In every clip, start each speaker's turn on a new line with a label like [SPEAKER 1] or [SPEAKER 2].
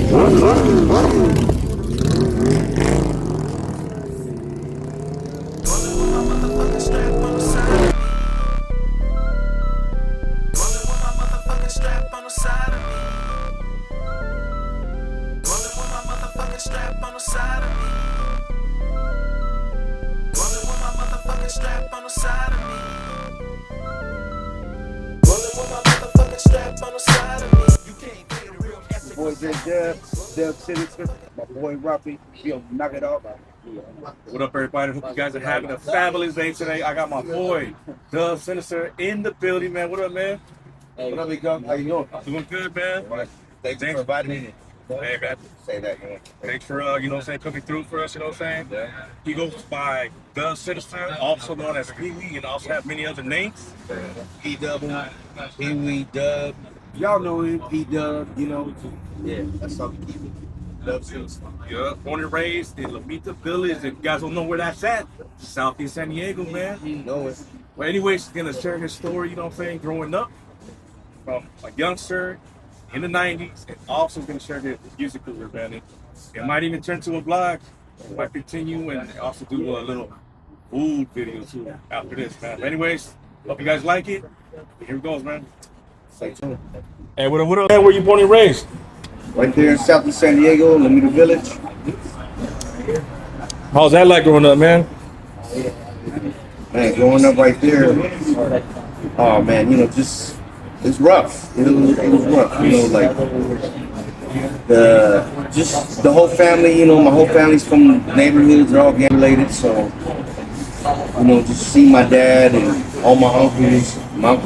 [SPEAKER 1] Boy Dubb Sinista, my boy Ruffy, he'll knock it off.
[SPEAKER 2] What up, everybody? Hope you guys are having a fabulous day today. I got my boy Dubb Sinista in the building, man. What up, man?
[SPEAKER 1] Hey, what up, big dog? How you doing?
[SPEAKER 2] Doing good, man.
[SPEAKER 1] Right. Thanks for inviting me.
[SPEAKER 2] Hey, man.
[SPEAKER 1] Say that, man.
[SPEAKER 2] Thanks for you know what I'm saying, cooking through for us. You know what I'm saying?
[SPEAKER 1] Yeah.
[SPEAKER 2] He goes by Dubb Sinista, also known as Pee Wee, and also have many other names.
[SPEAKER 1] P-Double, Pee-Wee, Dub. Y'all know him, P-Dub, you know. Yeah, that's how we keep it. Dubb Sinista.
[SPEAKER 2] Yeah, born and raised in Lomita Village. If you guys don't know where that's at, Southeast San Diego, man.
[SPEAKER 1] You know it.
[SPEAKER 2] Well, anyways, he's gonna share his story, you know what I'm saying, growing up from a youngster in the 90s, and also gonna share his music career, man. It might even turn to a vlog. It might continue and also do a little food video too after this, man. But anyways, hope you guys like it. Here it goes, man.
[SPEAKER 1] Stay tuned.
[SPEAKER 2] Hey, what up, man? Where you born and raised?
[SPEAKER 1] Right there in Southeast San Diego, Lomita Village.
[SPEAKER 2] How's that like growing up, man?
[SPEAKER 1] Man, growing up right there, oh man, you know, just it's rough. It was rough, you know, like the whole family, you know, my whole family's from neighborhoods, they're all gang related, so you know, just see my dad and all my uncles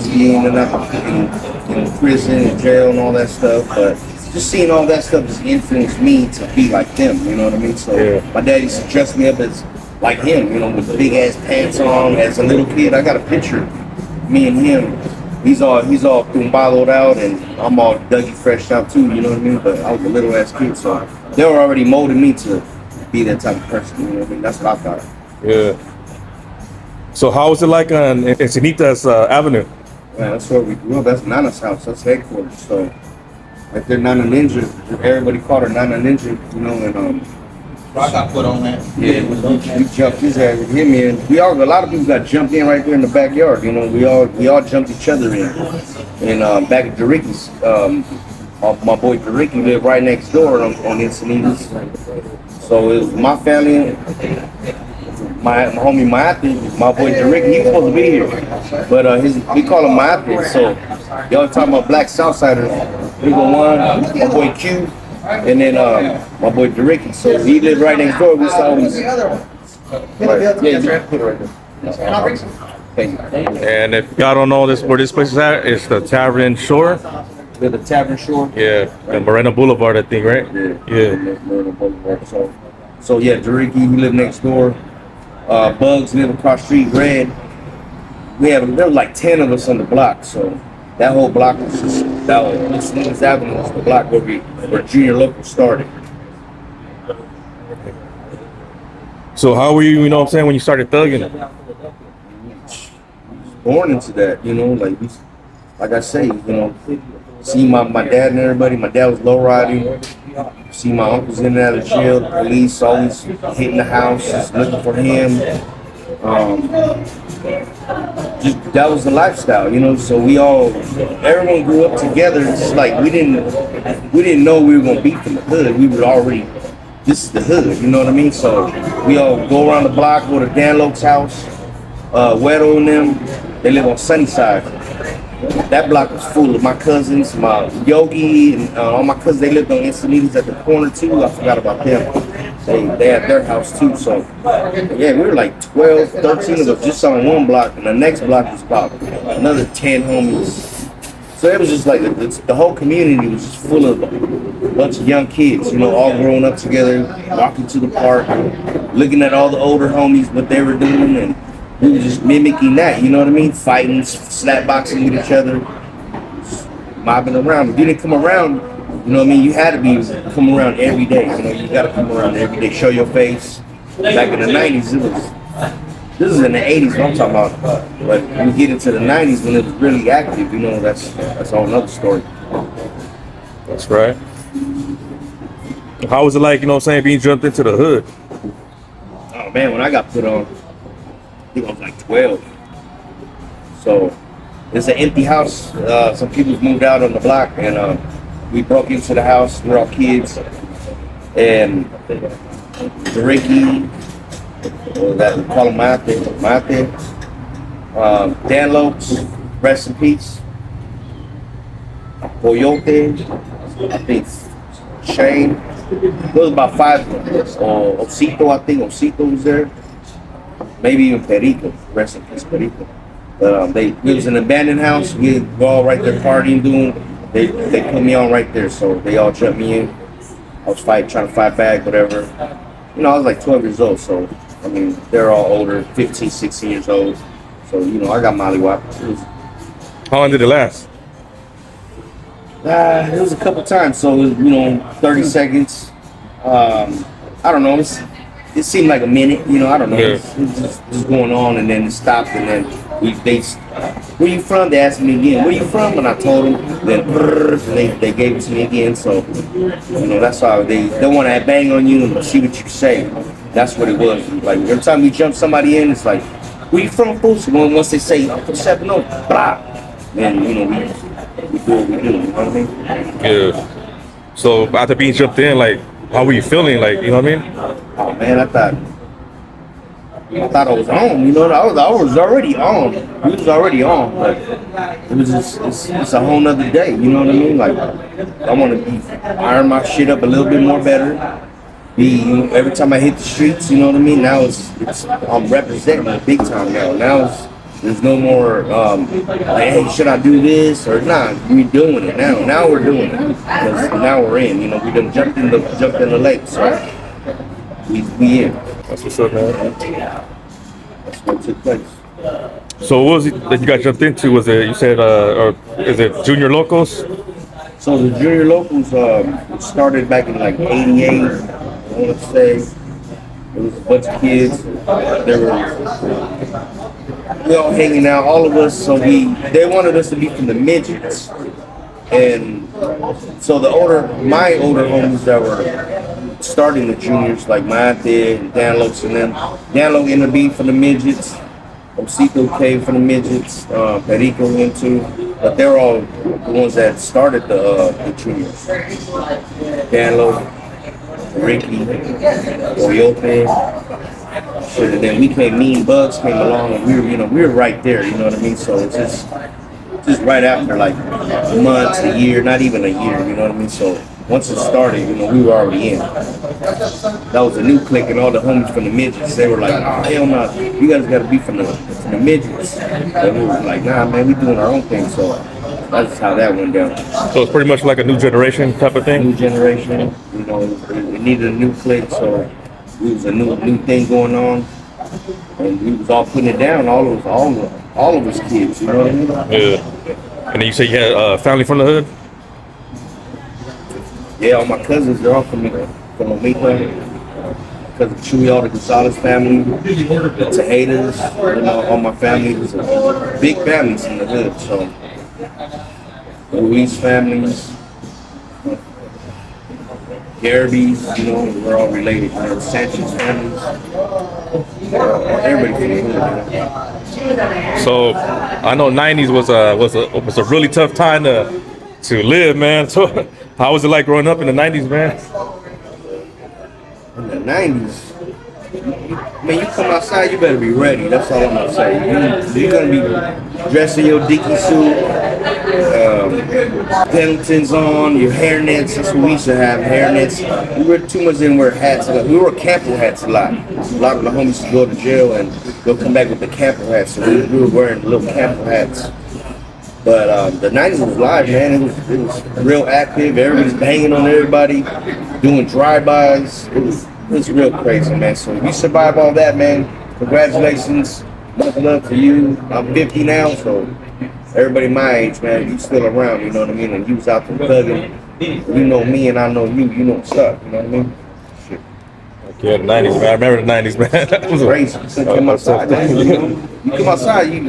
[SPEAKER 1] being in prison and jail and all that stuff, but just seeing all that stuff just influenced me to be like them, you know what I mean? So my dad used to dress me up as like him, you know, with big ass pants on as a little kid. I got a picture of me and him. He's all tumbaloed out and I'm all Dougie fresh out too, you know what I mean? But I was a little ass kid, so they were already molding me to be that type of person, you know what I mean? That's what I thought.
[SPEAKER 2] Yeah. So how was it like on Encinitas Avenue?
[SPEAKER 1] Man, that's where we grew up. That's Nana's house. That's headquarters. So right there, Nana Ninja. Everybody called her Nana Ninja, you know, and
[SPEAKER 3] I got put on that.
[SPEAKER 1] yeah, we jumped his ass with him in. A lot of people got jumped in right there in the backyard. You know, we all jumped each other in. And back at Doriki's, my boy Doriki lived right next door on Encinitas. So it was my family, my homie Mayate, my boy Doriki. He was supposed to be here, but we call him Mayate. So y'all talking about Black Southsiders. We go one, my boy Q. And then my boy Doriki, so he lived right next door. We saw him. Right. Yeah, you put it right there. Thank you.
[SPEAKER 2] And if y'all don't know where this place is at, it's the Tavern Shore.
[SPEAKER 1] The Tavern Shore.
[SPEAKER 2] Yeah, the Moreno Boulevard, I think, right? Yeah.
[SPEAKER 1] Moreno Boulevard. So yeah, Doriki, he lived next door. Bugs lived across the street. Red. There were like 10 of us on the block, so. That whole block was just Encinitas Avenue was the block where Junior Local started.
[SPEAKER 2] So how were you know what I'm saying, when you started thugging?
[SPEAKER 1] Born into that, you know, like I say, you know, see my dad and everybody. My dad was low riding. See my uncles in and out of jail. The police always hitting the house, just looking for him. Just that was the lifestyle, you know. So everyone grew up together. It's like we didn't know we were gonna be from the hood. We were already, this is the hood, you know what I mean. So we all go around the block, go to Dan Loke's house, Weddle and them. They live on Sunnyside. That block was full of my cousins, my Yogi, and all my cousins. They lived on Encinitas at the corner too. I forgot about them. They had their house too. So yeah, we were like 12, 13 of us just on one block, and the next block was about another 10 homies. So it was just like the whole community was just full of a bunch of young kids, you know, all growing up together, walking to the park, looking at all the older homies, what they were doing, and we were just mimicking that, you know what I mean? Fighting, slap boxing with each other, mobbing around. If you didn't come around, you know what I mean? You had to come around every day. You know, you got to come around every day, show your face. Back in the 90s, this is in the 80s what I'm talking about. But when you get into the 90s when it was really active, you know, that's a whole nother story.
[SPEAKER 2] That's right. How was it like, you know what I'm saying, being jumped into the hood?
[SPEAKER 1] Oh man, when I got put on, I think I was like 12. So it's an empty house. Some people moved out on the block, and we broke into the house. We're all kids, and Ricky, that we call him Mate, Dan Lopes, rest in peace. Coyote, I think Shane. There was about 5 of them. Osito, I think Osito was there. Maybe even Perico, rest in peace, Perico. But it was an abandoned house. We were all right there partying, they put me on right there, so they all jumped me in. I was trying to fight back, whatever. You know, I was like 12 years old, so I mean, they're all older, 15, 16 years old. So, you know, I got mollywopped.
[SPEAKER 2] How long did it last?
[SPEAKER 1] It was a couple times, so it was, you know, 30 seconds. I don't know. It seemed like a minute, you know. I don't know.
[SPEAKER 2] Yeah.
[SPEAKER 1] It was just going on, and then it stopped, and then where you from? They asked me again, where you from? And I told them. Then they gave it to me again. So, you know, that's how they want to bang on you and see what you say. That's what it was. Like every time we jump somebody in, it's like, where you from, folks? Once they say, I'm from 7 blah, then you know we do what we do. You know what I mean?
[SPEAKER 2] Yeah. So after being jumped in, like, how were you feeling? Like, you know what I mean?
[SPEAKER 1] Oh man, I thought I was on. You know, I was already on. We was already on, but it was just it's a whole nother day. You know what I mean? Like I want to iron my shit up a little bit more better. Every time I hit the streets, you know what I mean? Now it's I'm representing big time now. Now there's no more like, hey, should I do this or not? We're doing it now. Now we're doing it. Because now we're in. You know, we done jumped in the lake, so we in.
[SPEAKER 2] That's what's up, man.
[SPEAKER 1] That's what took place.
[SPEAKER 2] So what was it that you got jumped into? Was it, you said, or is it Junior Locals?
[SPEAKER 1] So the Junior Locals started back in like '88. I want to say it was a bunch of kids. We all hanging out, all of us. So they wanted us to be from the midgets, and so my older homies that were starting the juniors, like Mate and Dan Lopes and them. Dan Lopes ended up being from the midgets. Osito came from the midgets. Perico went too. But they're all the ones that started the juniors. Dan Lopes, Ricky, Coyote. Shit, and then we came, Mean Bugs came along, and we were right there, you know what I mean? So it's just right after like months, a year, not even a year, you know what I mean? So once it started, you know, we were already in. That was a new clique, and all the homies from the midgets, they were like, oh, hell no, you guys gotta be from the midgets. And we were like, nah, man, we doing our own thing. So that's how that went down.
[SPEAKER 2] So it's pretty much like a new generation type of thing?
[SPEAKER 1] New generation, you know, we needed a new clique, so it was a new thing going on. And we was all putting it down, all of us kids, you know what I mean?
[SPEAKER 2] Yeah. And then you say you had family from the hood?
[SPEAKER 1] Yeah, all my cousins, they're all from Lomita. Cousin Chewy, all the Gonzalez family, the Tejadas, you know, all my family. There's a big families in the hood, so Luis families, Garabys, you know, we're all related. You know, the Sanchez families, everybody from the hood. You know?
[SPEAKER 2] So I know '90s was a really tough time to live, man. So how was it like growing up in the '90s, man?
[SPEAKER 1] In the '90s, man, you come outside, you better be ready. That's all I'm gonna say. You're gonna be dressed in your dicky suit, Pendletons on, your hairnets. That's what we used to have, hairnets. We were too much in wear hats. We wore camper hats a lot. A lot of the homies used to go to jail and they'll come back with the camper hats. So we were wearing little camper hats. But the '90s was live, man. It was real active. Everybody's banging on everybody, doing drive-bys. It was real crazy, man. So if you survive all that, man, congratulations. Much love to you. I'm 50 now, so everybody my age, man, you still around, you know what I mean? And you was out there thugging. You know me and I know you. You know what's up, you know what I mean? Shit.
[SPEAKER 2] Yeah, the '90s, man. I remember the '90s, man. That was
[SPEAKER 1] Crazy. You come outside, you come outside, you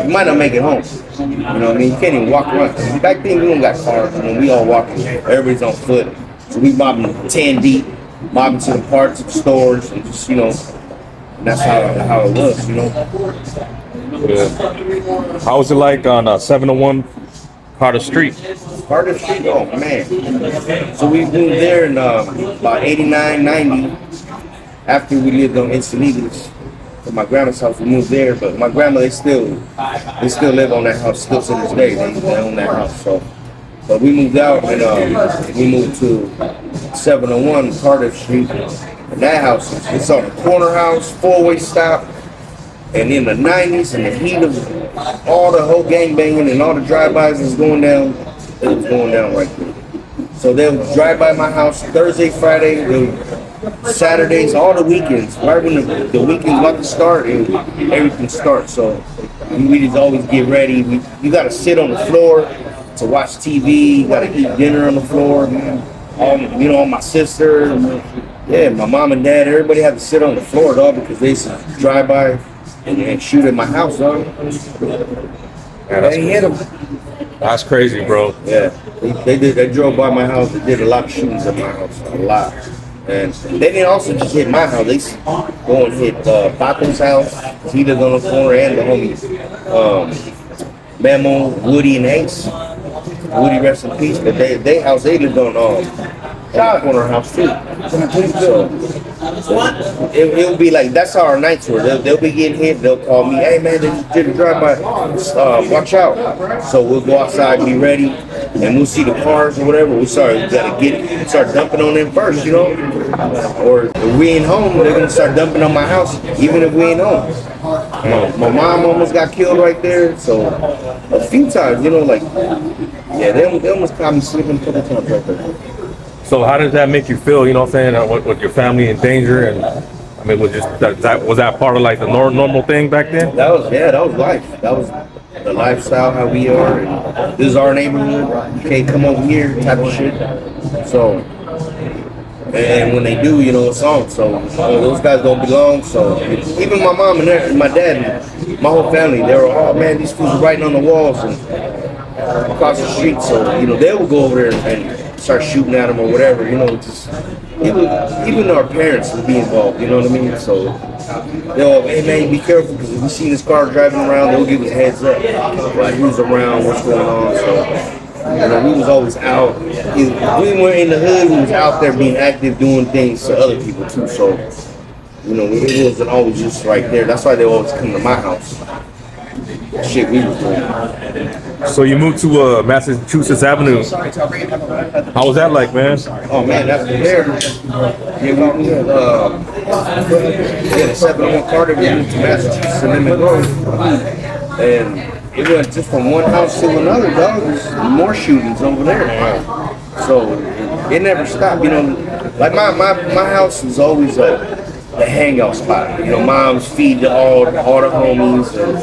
[SPEAKER 1] might not make it home. You know what I mean? You can't even walk around. Back then, we don't got cars. You know, we all walking. Everybody's on foot. So we mobbing 10 deep, mobbing to the parts of the stores, and just, you know, and that's how it was, you know.
[SPEAKER 2] Yeah. How was it like on 701 Carter Street?
[SPEAKER 1] Carter Street, oh man. So we moved there in about 89, 90. After we lived on Encinitas, from my grandma's house, we moved there. But my grandma, they still live on that house, still to this day. They own that house. So, but we moved out and we moved to 701 Carter Street. And that house, it's on a corner house, 4-way stop. And in the 90s, in the heat of all the whole gangbanging and all the drive-bys was going down, it was going down right there. So they'll drive by my house Thursday, Friday, Saturdays, all the weekends. Right when the weekend's about to start, everything starts. So we just always get ready. You got to sit on the floor to watch TV. You got to eat dinner on the floor. All my sister, my mom and dad, everybody had to sit on the floor, dog, because they used to drive by and shoot at my house, dog.
[SPEAKER 2] Yeah,
[SPEAKER 1] they hit them.
[SPEAKER 2] That's crazy, bro.
[SPEAKER 1] Yeah, they drove by my house. They did a lot of shootings at my house, a lot. And they didn't also just hit my house. They go and hit Paco's house. He lives on the corner, and the homies, Memo, Woody, and Ace. Woody, rest in peace. But they house, they lived on the corner house too. So it'll be like, that's how our nights were. They'll be getting hit. They'll call me, hey man, they just did a drive-by. Watch out. So we'll go outside, be ready, and we'll see the cars or whatever. We start dumping on them first, you know. Or if we ain't home, they're gonna start dumping on my house, even if we ain't home. My mom almost got killed right there. So a few times, you know, like, yeah, they almost caught me sleeping a couple times right there.
[SPEAKER 2] So how does that make you feel, you know what I'm saying, with your family in danger? And I mean, was that part of like the normal thing back then?
[SPEAKER 1] That was life. That was the lifestyle, how we are. And this is our neighborhood. You can't come over here type of shit. So, and when they do, you know, it's on. So those guys don't belong. So even my mom and my dad and my whole family, they were, oh man, these fools are writing on the walls and across the street. So, you know, they would go over there and start shooting at them or whatever, you know, just even our parents would be involved, you know what I mean? So they'll, hey man, be careful, because if we see this car driving around, they'll give us heads up, like who's around, what's going on. So, you know, we was always out. If we were in the hood, we was out there being active, doing things to other people too. So, you know, it wasn't always just right there. That's why they always come to my house. Shit we was doing.
[SPEAKER 2] So you moved to Massachusetts Avenue. How was that like, man?
[SPEAKER 1] Oh man, that's there. Yeah, we had the 701 Carter. We moved to Massachusetts and then Grove, and it went just from one house to another. Dog, there's more shootings over there. So it never stopped. You know, like my house was always the hangout spot. You know, mom's feed to all the homies. And,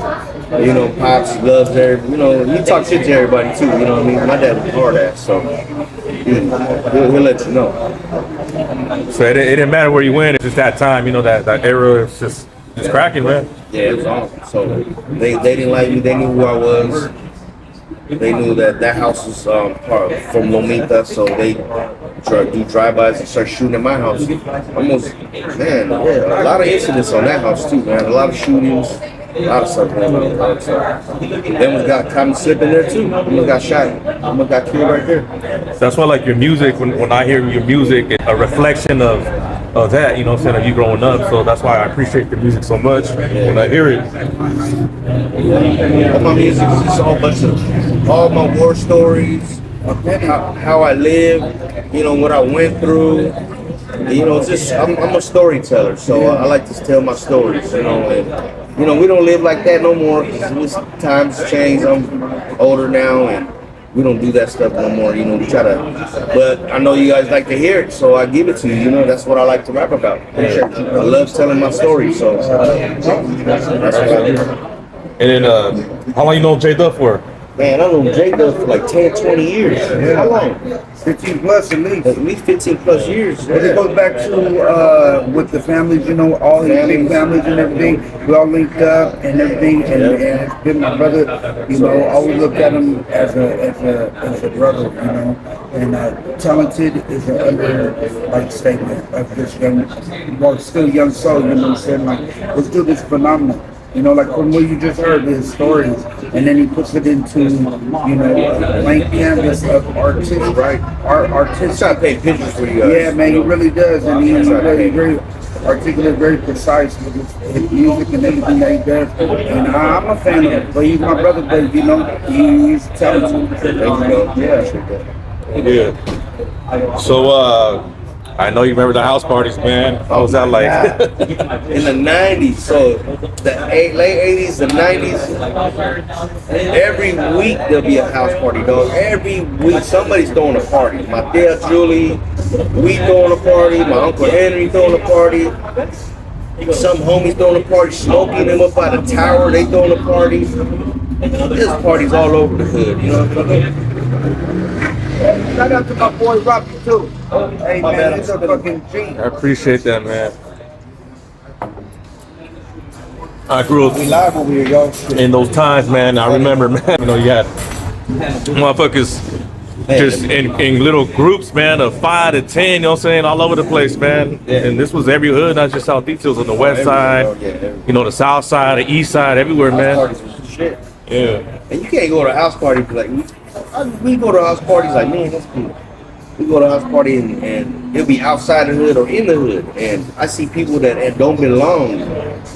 [SPEAKER 1] you know, Pops loves everybody. You know, he talk shit to everybody too. You know what I mean? My dad was hard ass, so he'll let you know.
[SPEAKER 2] So it didn't matter where you went. It's just that time. You know, that era is just cracking, man.
[SPEAKER 1] Yeah, it was awesome. So they didn't like me. They knew who I was. They knew that house was from Lomita, so they do drive-bys and start shooting at my house. Almost, man, yeah, a lot of incidents on that house too, man. A lot of shootings. A lot of stuff going on. So then we got caught slipping there too. Almost got shot. Almost got killed right there.
[SPEAKER 2] That's why, like, your music, when I hear your music, it's a reflection of that, you know what I'm saying, of you growing up. So that's why I appreciate the music so much when I hear it.
[SPEAKER 1] All my music is just a whole bunch of all my war stories, how I live, you know, what I went through. You know, it's just I'm a storyteller, so I like to tell my stories, you know, and you know, we don't live like that no more, because times change. I'm older now, and we don't do that stuff no more. You know, we try to, but I know you guys like to hear it, so I give it to you. You know, that's what I like to rap about. I love telling my story, so that's what I do.
[SPEAKER 2] And then, how long you know J Dubb for?
[SPEAKER 1] Man, I know Jacob for like 10, 20 years.
[SPEAKER 4] Yeah.
[SPEAKER 1] How long?
[SPEAKER 4] 15 plus at least.
[SPEAKER 1] At least 15 plus years.
[SPEAKER 4] But it goes back to with the families, you know, all his big families and everything. We all linked up and everything, and it's been my brother. You know, always look at him as a brother, you know. And talented is an under like statement of this young, well, still young soul. You know what I'm saying? Like, let's do this phenomenon. You know, like from what you just heard, his stories, and then he puts it into, you know, blank canvas of artistic, right? Artistic.
[SPEAKER 1] Trying to paint pictures for you guys.
[SPEAKER 4] Yeah, man, he really does, and he's really very articulate, very precise with his music and everything that he does. And I'm a fan of him, but he's my brother, but you know, he's talented.
[SPEAKER 2] Yeah. So, I know you remember the house parties, man. How was that like?
[SPEAKER 1] In the 90s, so the late 80s, the 90s, every week there'll be a house party, dog. Every week somebody's throwing a party. My dad, Julie, we throwing a party. My Uncle Henry throwing a party. Some homies throwing a party. Smokey them up by the tower, they throwing a party. There's parties all over the hood, you know what I'm saying?
[SPEAKER 4] Shout out to my boy Robbie too. Hey man, he's a fucking G.
[SPEAKER 2] I appreciate that, man. I grew up
[SPEAKER 4] We live over here, y'all.
[SPEAKER 2] in those times, man. I remember, man, you know, you had motherfuckers just in little groups, man, of 5 to 10, you know what I'm saying, all over the place, man. And this was every hood, not just South Beach. It was on the west side, you know, the south side, the east side, everywhere, man.
[SPEAKER 1] Parties was shit.
[SPEAKER 2] Yeah.
[SPEAKER 1] And you can't go to a house party and be like, we go to house parties like, man, that's cool. We go to a house party and it'll be outside the hood or in the hood. And I see people that don't belong.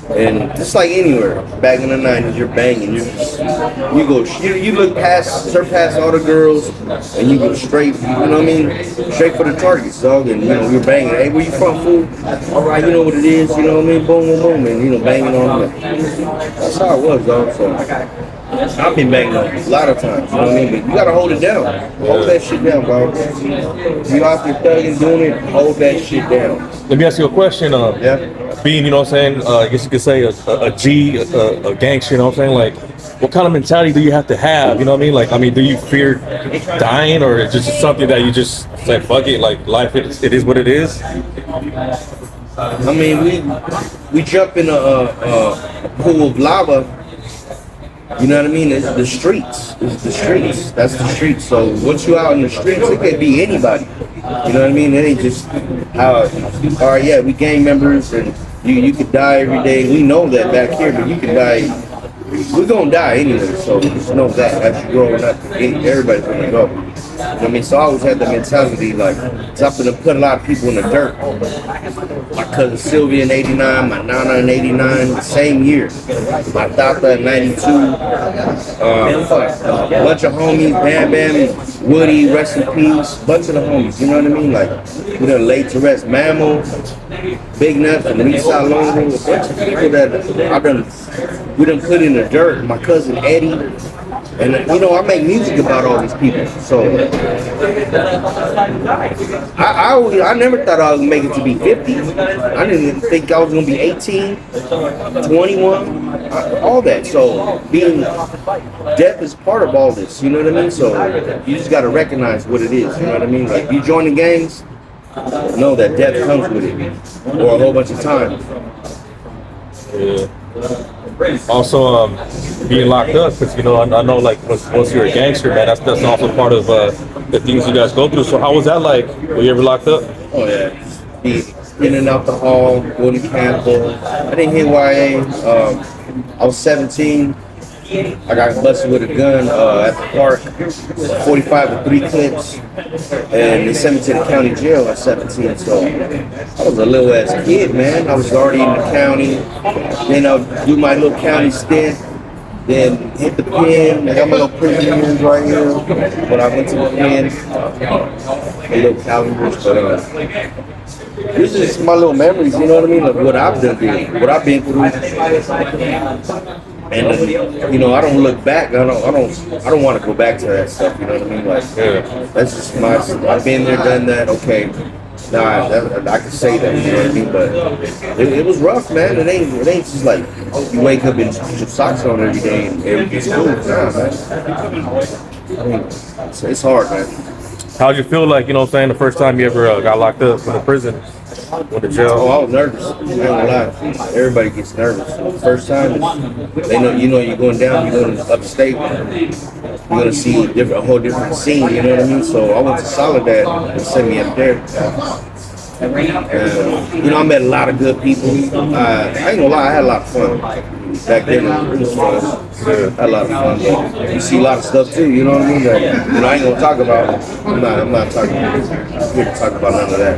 [SPEAKER 1] And just like anywhere, back in the 90s, you're banging. You look surpass all the girls, and you go straight, you know what I mean? Straight for the targets, dog. And, you know, you're banging. Hey, where you from, fool? All right, you know what it is, you know what I mean? Boom, boom, boom. And, you know, banging on them. That's how it was, dog. So I've been banging on a lot of times, you know what I mean? But you gotta hold it down. Hold that shit down, bro. You out there thugging, doing it, hold that shit down.
[SPEAKER 2] Let me ask you a question. Being, you know what I'm saying, I guess you could say a G, a gangster, you know what I'm saying? Like, what kind of mentality do you have to have, you know what I mean? Like, I mean, do you fear dying, or is it just something that you just say, fuck it, like, life, it is what it is?
[SPEAKER 1] I mean, we jump in a pool of lava. You know what I mean? It's the streets. It's the streets. That's the streets. So once you out in the streets, it could be anybody. You know what I mean? It ain't just how. All right, yeah, we gang members, and you could die every day. We know that back here, but you could die. We're gonna die anyway. So just know that as you growing up, everybody's gonna go. You know what I mean? So I always had the mentality like, something to put a lot of people in the dirt. My cousin Sylvia in 89, my Nana in 89, the same year. My Tata in 92. A bunch of homies, Bam Bam, Woody, rest in peace. Bunch of the homies, you know what I mean? Like, we done laid to rest. Mammal, Big Nut from Lisa Longo, a bunch of people that we done put in the dirt. My cousin Eddie. And you know, I make music about all these people, so I never thought I would make it to be 50. I didn't even think I was gonna be 18, 21, all that. So death is part of all this, you know what I mean? So you just gotta recognize what it is, you know what I mean? Like, if you join the gangs, know that death comes with it, or a whole bunch of time.
[SPEAKER 2] Yeah. Also, being locked up, because you know, I know, like, once you're a gangster, man, that's also part of the things you guys go through. So how was that like? Were you ever locked up?
[SPEAKER 1] Oh yeah, be in and out the hall, going to Campbell. I didn't hit YA. I was 17. I got busted with a gun at the park, 45 with 3 clips, and they sent me to the county jail at 17. So I was a little ass kid, man. I was already in the county. Then I'll do my little county stint, then hit the pen. I got my little prison years right here. When I went to the pen, a little calendars, but this is just my little memories, you know what I mean? Like what I've done, what I've been through. And you know, I don't look back. I don't want to go back to that stuff. You know what I mean? Like, that's just my. I've been there, done that. Okay, Nah, I can say that, you know what I mean? But it was rough, man. It ain't just like you wake up and put your socks on every day and everything's cool. Nah, man. I mean, it's hard, man.
[SPEAKER 2] How'd you feel like, you know what I'm saying, the first time you ever got locked up in the prison or the jail?
[SPEAKER 1] Oh, I was nervous. I ain't gonna lie. Everybody gets nervous. The first time, they know you're going down. You're going upstate. You're gonna see a whole different scene. You know what I mean? So I went to Soledad and sent me up there. You know, I met a lot of good people. I ain't gonna lie, I had a lot of fun. Back then, it was fun. I had a lot of fun. But you see a lot of stuff too, you know what I mean? That, you know, I ain't gonna talk about. I'm not talking here to talk about none of that.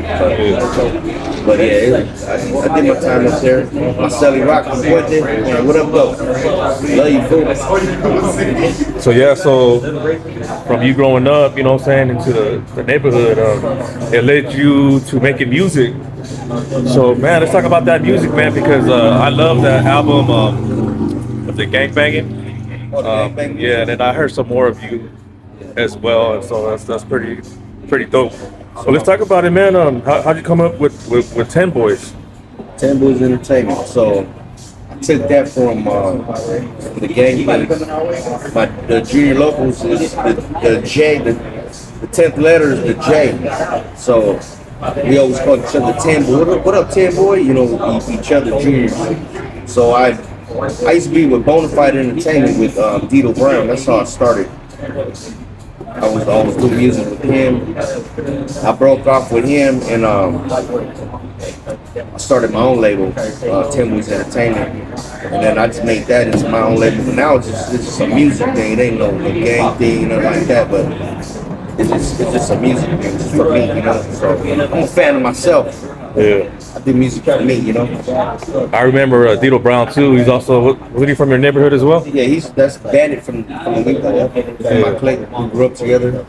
[SPEAKER 1] But yeah, I did my time up there. My Sally Rock was with it. Man, what up, though? Love you, fool.
[SPEAKER 2] So yeah, so from you growing up, you know what I'm saying, into the neighborhood, it led you to making music. So man, let's talk about that music, man, because I love that album, the Gangbanging. Yeah, and then I heard some more of you as well, and so that's pretty dope. So let's talk about it, man. How'd you come up with 10 Boys?
[SPEAKER 1] 10 Boys Entertainment. So I took that from the gangbang. The junior locals is the J. The 10th letter is the J. So we always call each other 10 Boy. What up, 10 Boy? You know, each other juniors. So I used to be with Bonafide Entertainment with Dito Brown. That's how I started. I was always doing music with him. I broke off with him, and I started my own label, 10 Boys Entertainment, and then I just made that into my own label. But now it's just a music thing. It ain't no gang thing, nothing like that. But it's just a music thing, just for me, you know. So I'm a fan of myself.
[SPEAKER 2] Yeah.
[SPEAKER 1] I do music for me, you know.
[SPEAKER 2] I remember Dito Brown too. He's also, was he from your neighborhood as well?
[SPEAKER 1] Yeah, that's Bandit from Lomita, from my clique. We grew up together.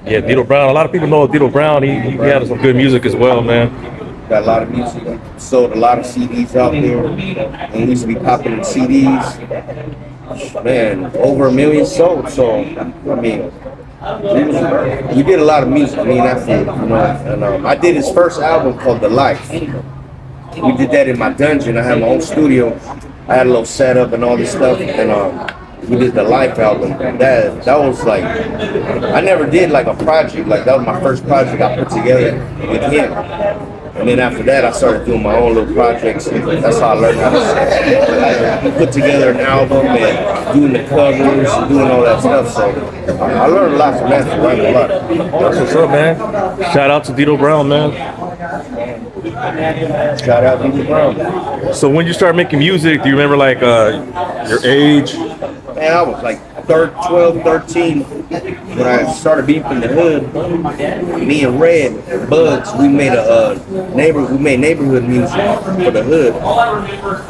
[SPEAKER 2] Yeah, Dito Brown. A lot of people know Dito Brown. He had some good music as well, man.
[SPEAKER 1] Got a lot of music. Sold a lot of CDs out there. And we used to be popping in CDs. Man, over 1 million sold. So, I mean, we did a lot of music. I mean, after, you know, and I did his first album called The Life. We did that in my dungeon. I had my own studio. I had a little setup and all this stuff, and we did the Life album. That was like, I never did like a project. Like that was my first project I put together with him. And then after that, I started doing my own little projects. And that's how I learned how to put together an album and doing the covers and doing all that stuff. So I learned a lot from that. Learned a lot.
[SPEAKER 2] That's what's up, man. Shout out to Dito Brown, man.
[SPEAKER 1] Shout out to Dito Brown.
[SPEAKER 2] So when you started making music, do you remember like your age?
[SPEAKER 1] Man, I was like 12, 13 when I started beefing the hood. Me and Red Bugs, we made neighborhood music for the hood,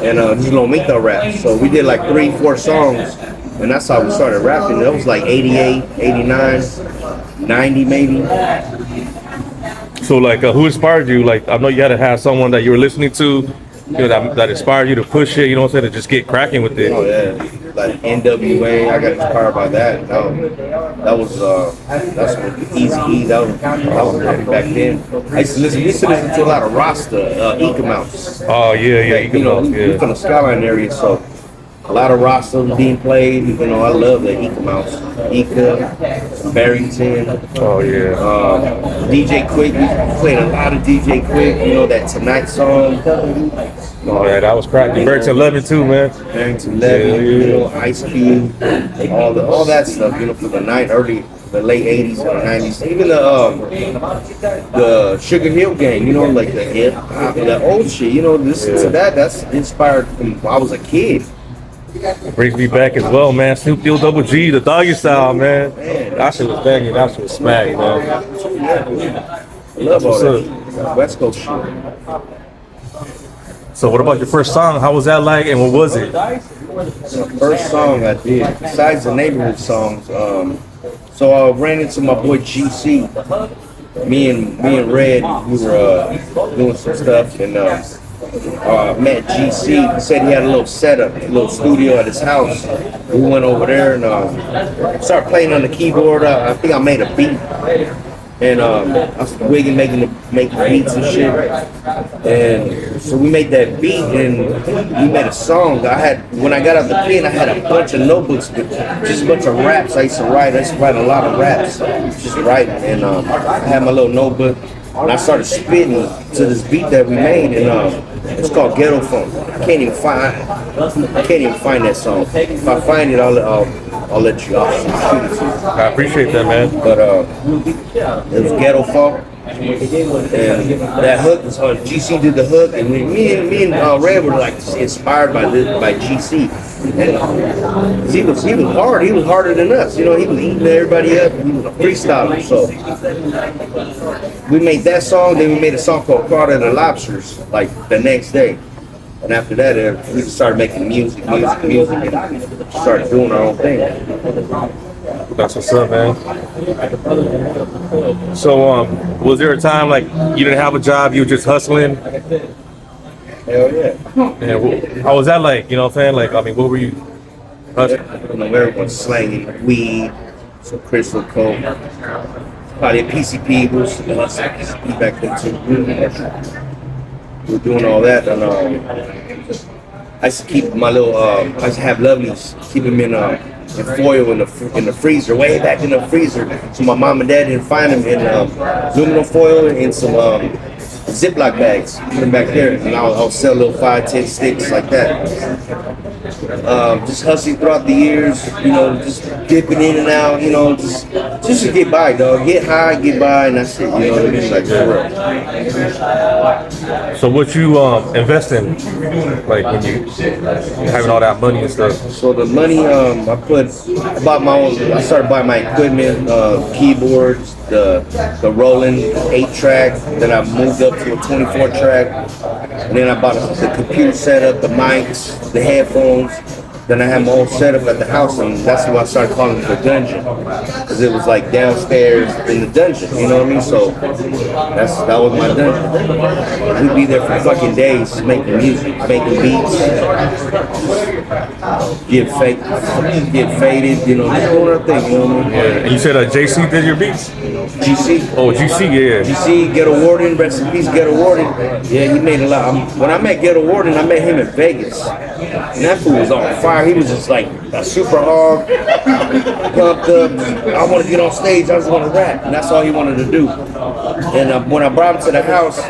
[SPEAKER 1] and this is Lomita rap. So we did like 3-4 songs, and that's how we started rapping. That was like 88, 89, 90 maybe.
[SPEAKER 2] So like, who inspired you? Like, I know you had to have someone that you were listening to, you know, that inspired you to push it. You know what I'm saying? To just get cracking with it.
[SPEAKER 1] Oh yeah, like NWA. I got inspired by that. That was that's what Easy E. That was back then. I used to listen to a lot of Rasta, Ika Mouse.
[SPEAKER 2] Oh yeah,
[SPEAKER 1] You know, we're from the Skyline area, so a lot of Rasta being played. You know, I love the Ika Mouse, Ika, Barrington.
[SPEAKER 2] Oh yeah.
[SPEAKER 1] DJ Quick, we played a lot of DJ Quick. You know that Tonight song.
[SPEAKER 2] Oh yeah, that was cracking. Barrington Levin too, man.
[SPEAKER 1] Barrington Levin, you know, Ice Cube, all that stuff. You know, from the late '80s and the '90s. Even the Sugar Hill Gang. You know, like the hip hop, the old shit. You know, listen to that. That's inspired from when I was a kid.
[SPEAKER 2] Brings me back as well, man. Snoop D Double G, the Doggy Style, man. That shit was banging. That shit was smack, man.
[SPEAKER 1] I love all that West Coast shit.
[SPEAKER 2] So what about your first song? How was that like, and what was it?
[SPEAKER 1] The first song I did, besides the neighborhood songs, so I ran into my boy GC. Me and Red, we were doing some stuff, and met GC. He said he had a little setup, a little studio at his house. We went over there and started playing on the keyboard. I think I made a beat. and I was wigging, making beats and shit. And so we made that beat, and we made a song. When I got out the pen, I had a bunch of notebooks with just a bunch of raps. I used to write a lot of raps, just writing. And I had my little notebook, and I started spitting to this beat that we made, and it's called Ghetto Funk. I can't even find that song. If I find it, I'll let you off.
[SPEAKER 2] I appreciate that, man.
[SPEAKER 1] But it was Ghetto Funk. And that hook was on GC did the hook, and me and Red were like inspired by GC. And he was hard. He was harder than us. You know, he was eating everybody up. He was a freestyler. So we made that song. Then we made a song called "Caught at the Lobsters" like the next day. And after that, we started making music, and started doing our own thing.
[SPEAKER 2] That's what's up, man. So, was there a time like you didn't have a job, you were just hustling?
[SPEAKER 1] Hell yeah.
[SPEAKER 2] And how was that like? You know what I'm saying? Like, I mean, what were you hustling?
[SPEAKER 1] You know, everyone's slanging weed, some crystal coke, probably a PCP. We was PCP back then too. We were doing all that, and I used to keep my little. I used to have lovelies, keep them in foil in the freezer, way back in the freezer. So my mom and dad didn't find them in aluminum foil and some Ziploc bags. Put them back there, and I'll sell little 5, 10 sticks like that. Just hustling throughout the years, you know, just dipping in and out, you know, just to get by, dog. Get high, get by, and that's it. You know what I mean? Like for real.
[SPEAKER 2] So what you invest in, like when you having all that money and stuff?
[SPEAKER 1] So the money, I started buying my equipment, keyboards, the Roland 8-track. Then I moved up to a 24-track. And then I bought the computer setup, the mics, the headphones. Then I had my own setup at the house, and that's why I started calling it the dungeon, because it was like downstairs in the dungeon, you know what I mean? So that was my dungeon. We'd be there for fucking days making music, making beats, get faded, you know, just doing our thing, you know what I mean?
[SPEAKER 2] Yeah. And you said JC did your beats?
[SPEAKER 1] GC.
[SPEAKER 2] Oh, GC, yeah.
[SPEAKER 1] GC, Ghetto Warden, rest in peace, Ghetto Warden. Yeah, he made a lot. When I met Ghetto Warden, I met him in Vegas, and that fool was on fire. He was just like a super hog, pumped up. I want to get on stage. I just want to rap, and that's all he wanted to do. And when I brought him to the house,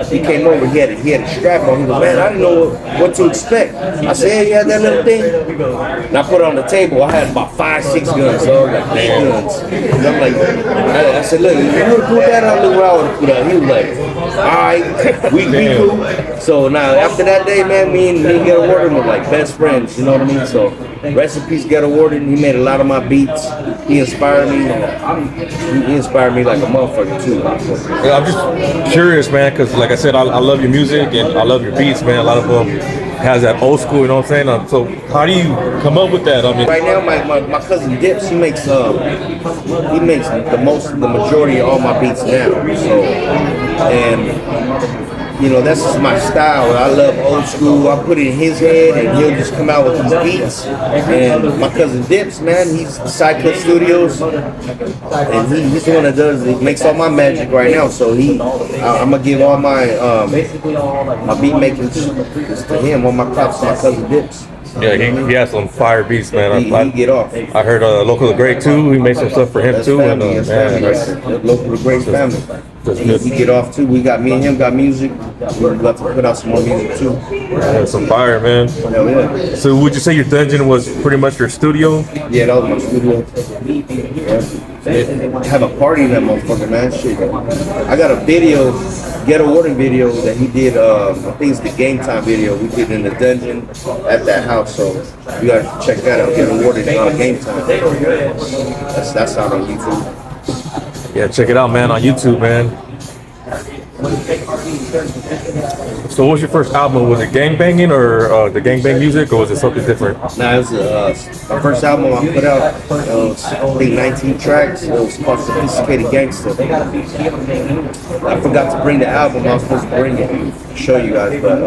[SPEAKER 1] he came over. He had a strap on. He goes, "Man, I didn't know what to expect." I said, "Hey, you had that little thing?" And I put it on the table. I had about 5, 6 guns, so like 8 guns. And I'm like, I said, "Look, if you would put that on, look what I would have put out." He was like, "All right, we cool." So now after that day, man, me and Ghetto Warden were like best friends. You know what I mean? So rest in peace, Ghetto Warden. He made a lot of my beats. He inspired me. He inspired me like a motherfucker too.
[SPEAKER 2] Yeah, I'm just curious, man, because like I said, I love your music and I love your beats, man. A lot of them has that old school, you know what I'm saying? So how do you come up with that? I mean,
[SPEAKER 1] right now, my cousin Dips, he makes the majority of all my beats now. So, and you know, that's just my style. I love old school. I put it in his head, and he'll just come out with these beats. And my cousin Dips, man, he's Cyclist Studios, and he's the one that he makes all my magic right now. So I'm gonna give all my beat making to him. All my props to my cousin Dips.
[SPEAKER 2] yeah, he has some fire beats, man.
[SPEAKER 1] He get off.
[SPEAKER 2] I heard Local the Great too. He made some stuff for him
[SPEAKER 1] That's
[SPEAKER 2] too.
[SPEAKER 1] family,
[SPEAKER 2] And
[SPEAKER 1] family right there. Local the Great family. He get off too. We got me and him got music. We're about to put out some more music too.
[SPEAKER 2] yeah, some fire, man.
[SPEAKER 1] Hell yeah.
[SPEAKER 2] So would you say your dungeon was pretty much your studio?
[SPEAKER 1] Yeah, that was my studio. Yeah. Have a party in that motherfucker, man. Shit. I got a video, Ghetto Warden video that he did. I think it's the Game Time video we did in the dungeon at that house. So you gotta check that out. Ghetto Warden Game Time. That's out on YouTube.
[SPEAKER 2] Yeah, check it out, man, on YouTube, man. So what was your first album? Was it gangbanging or the gangbang music, or was it something different?
[SPEAKER 1] Nah, it was my first album I put out. It was, I think, 19 tracks. It was called Sophisticated Gangster. I forgot to bring the album. I was supposed to bring it, show you guys, but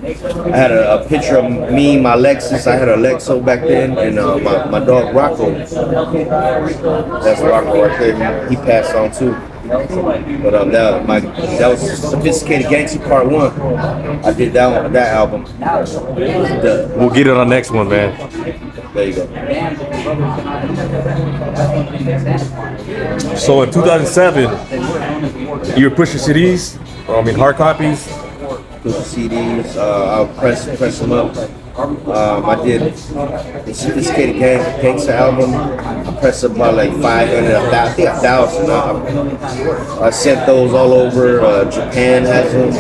[SPEAKER 1] I had a picture of me, my Lexus. I had a Lexo back then, and my dog Rocco. That's Rocco right there. He passed on too. But that was Sophisticated Gangster Part 1. I did that album.
[SPEAKER 2] We'll get it on the next one, man.
[SPEAKER 1] There you go.
[SPEAKER 2] So in 2007, you were pushing CDs, hard copies.
[SPEAKER 1] Push the CDs. I'll press them up. I did the Sophisticated Gangster album. I pressed up about like 500, I think 1,000. I sent those all over. Japan has them.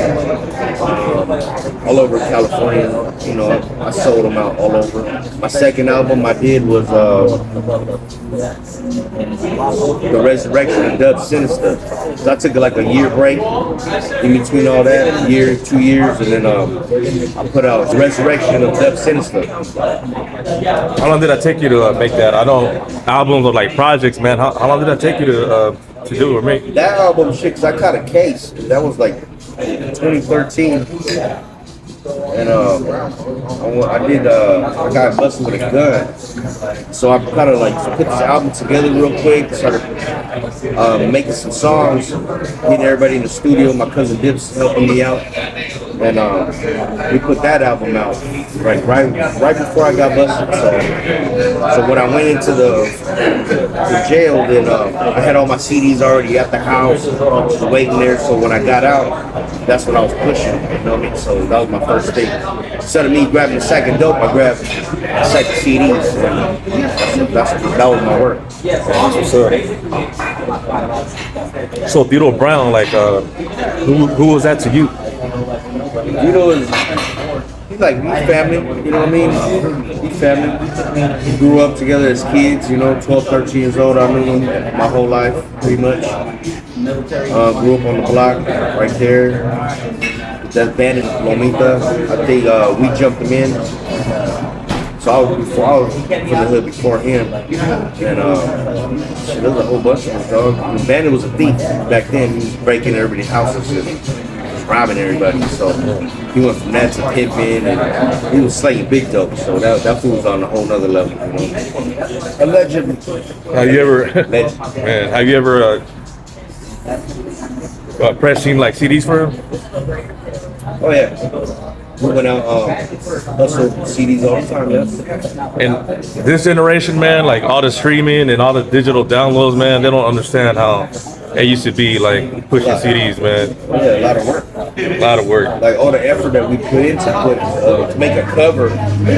[SPEAKER 1] All over California. You know, I sold them out all over. My second album I did was The Resurrection of Dubb Sinista. So I took like a year break in between all that, 2 years, and then I put out The Resurrection of Dubb Sinista.
[SPEAKER 2] How long did that take you to make that? I know albums or like projects, man. How long did that take you to do or make?
[SPEAKER 1] That album, shit, 'cause I caught a case. That was like 2013. And I got busted with a gun. So I kind of like put this album together real quick, started making some songs, getting everybody in the studio. My cousin Dips helping me out. And we put that album out right before I got busted. So when I went into the jail, then I had all my CDs already at the house, just waiting there. So when I got out, that's what I was pushing. You know what I mean? So that was my first thing. Instead of me grabbing a sack of dope, I grabbed a sack of CDs. That was my work.
[SPEAKER 2] So Theodore Brown, like, who was that to you?
[SPEAKER 1] You know, he's like we family, you know what I mean? We family. We grew up together as kids, you know, 12, 13 years old. I knew him my whole life, pretty much. Grew up on the block right there. That band in Lomita, I think we jumped him in. So I was from the hood before him. And there was a whole bunch of us, dog. The Bandit was a thief back then. He was breaking everybody's houses and robbing everybody. So he went from that to pimping, and he was slaying big dope. So that fool was on a whole nother level, you know.
[SPEAKER 4] Allegedly.
[SPEAKER 2] Have you ever pressing like CDs for him?
[SPEAKER 1] Oh yeah. We went out, hustled CDs all the time, yes.
[SPEAKER 2] And this generation, man, like all the streaming and all the digital downloads, man, they don't understand how it used to be, like pushing CDs, man.
[SPEAKER 1] Yeah, a lot of work.
[SPEAKER 2] A lot of work.
[SPEAKER 1] Like all the effort that we put into to make a cover.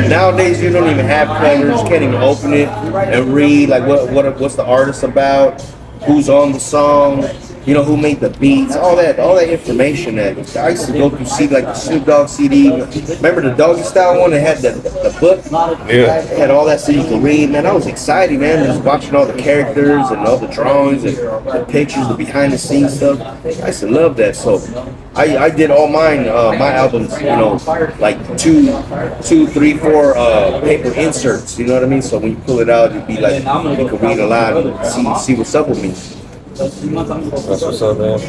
[SPEAKER 1] Nowadays, you don't even have covers. Can't even open it and read like what's the artist about, who's on the song. You know, who made the beats, all that information that I used to go through, see like the Snoop Dogg CD. Remember the Doggy Style one that had the book?
[SPEAKER 2] Yeah.
[SPEAKER 1] It had all that so you could read. Man, I was excited, man, just watching all the characters and all the drawings and the pictures, the behind the scenes stuff. I used to love that. So I did all mine, my albums, you know, like two, 3, 4 paper inserts. You know what I mean? So when you pull it out, it'd be like you could read a lot and see what's up with me.
[SPEAKER 2] That's what's up, man.